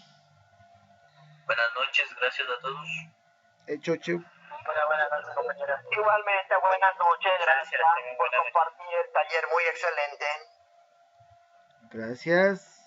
Buenas noches, gracias a todos. Chau, chau. Buenas noches, compañera. Igualmente, buenas noches. Gracias por compartir el taller muy excelente. Gracias.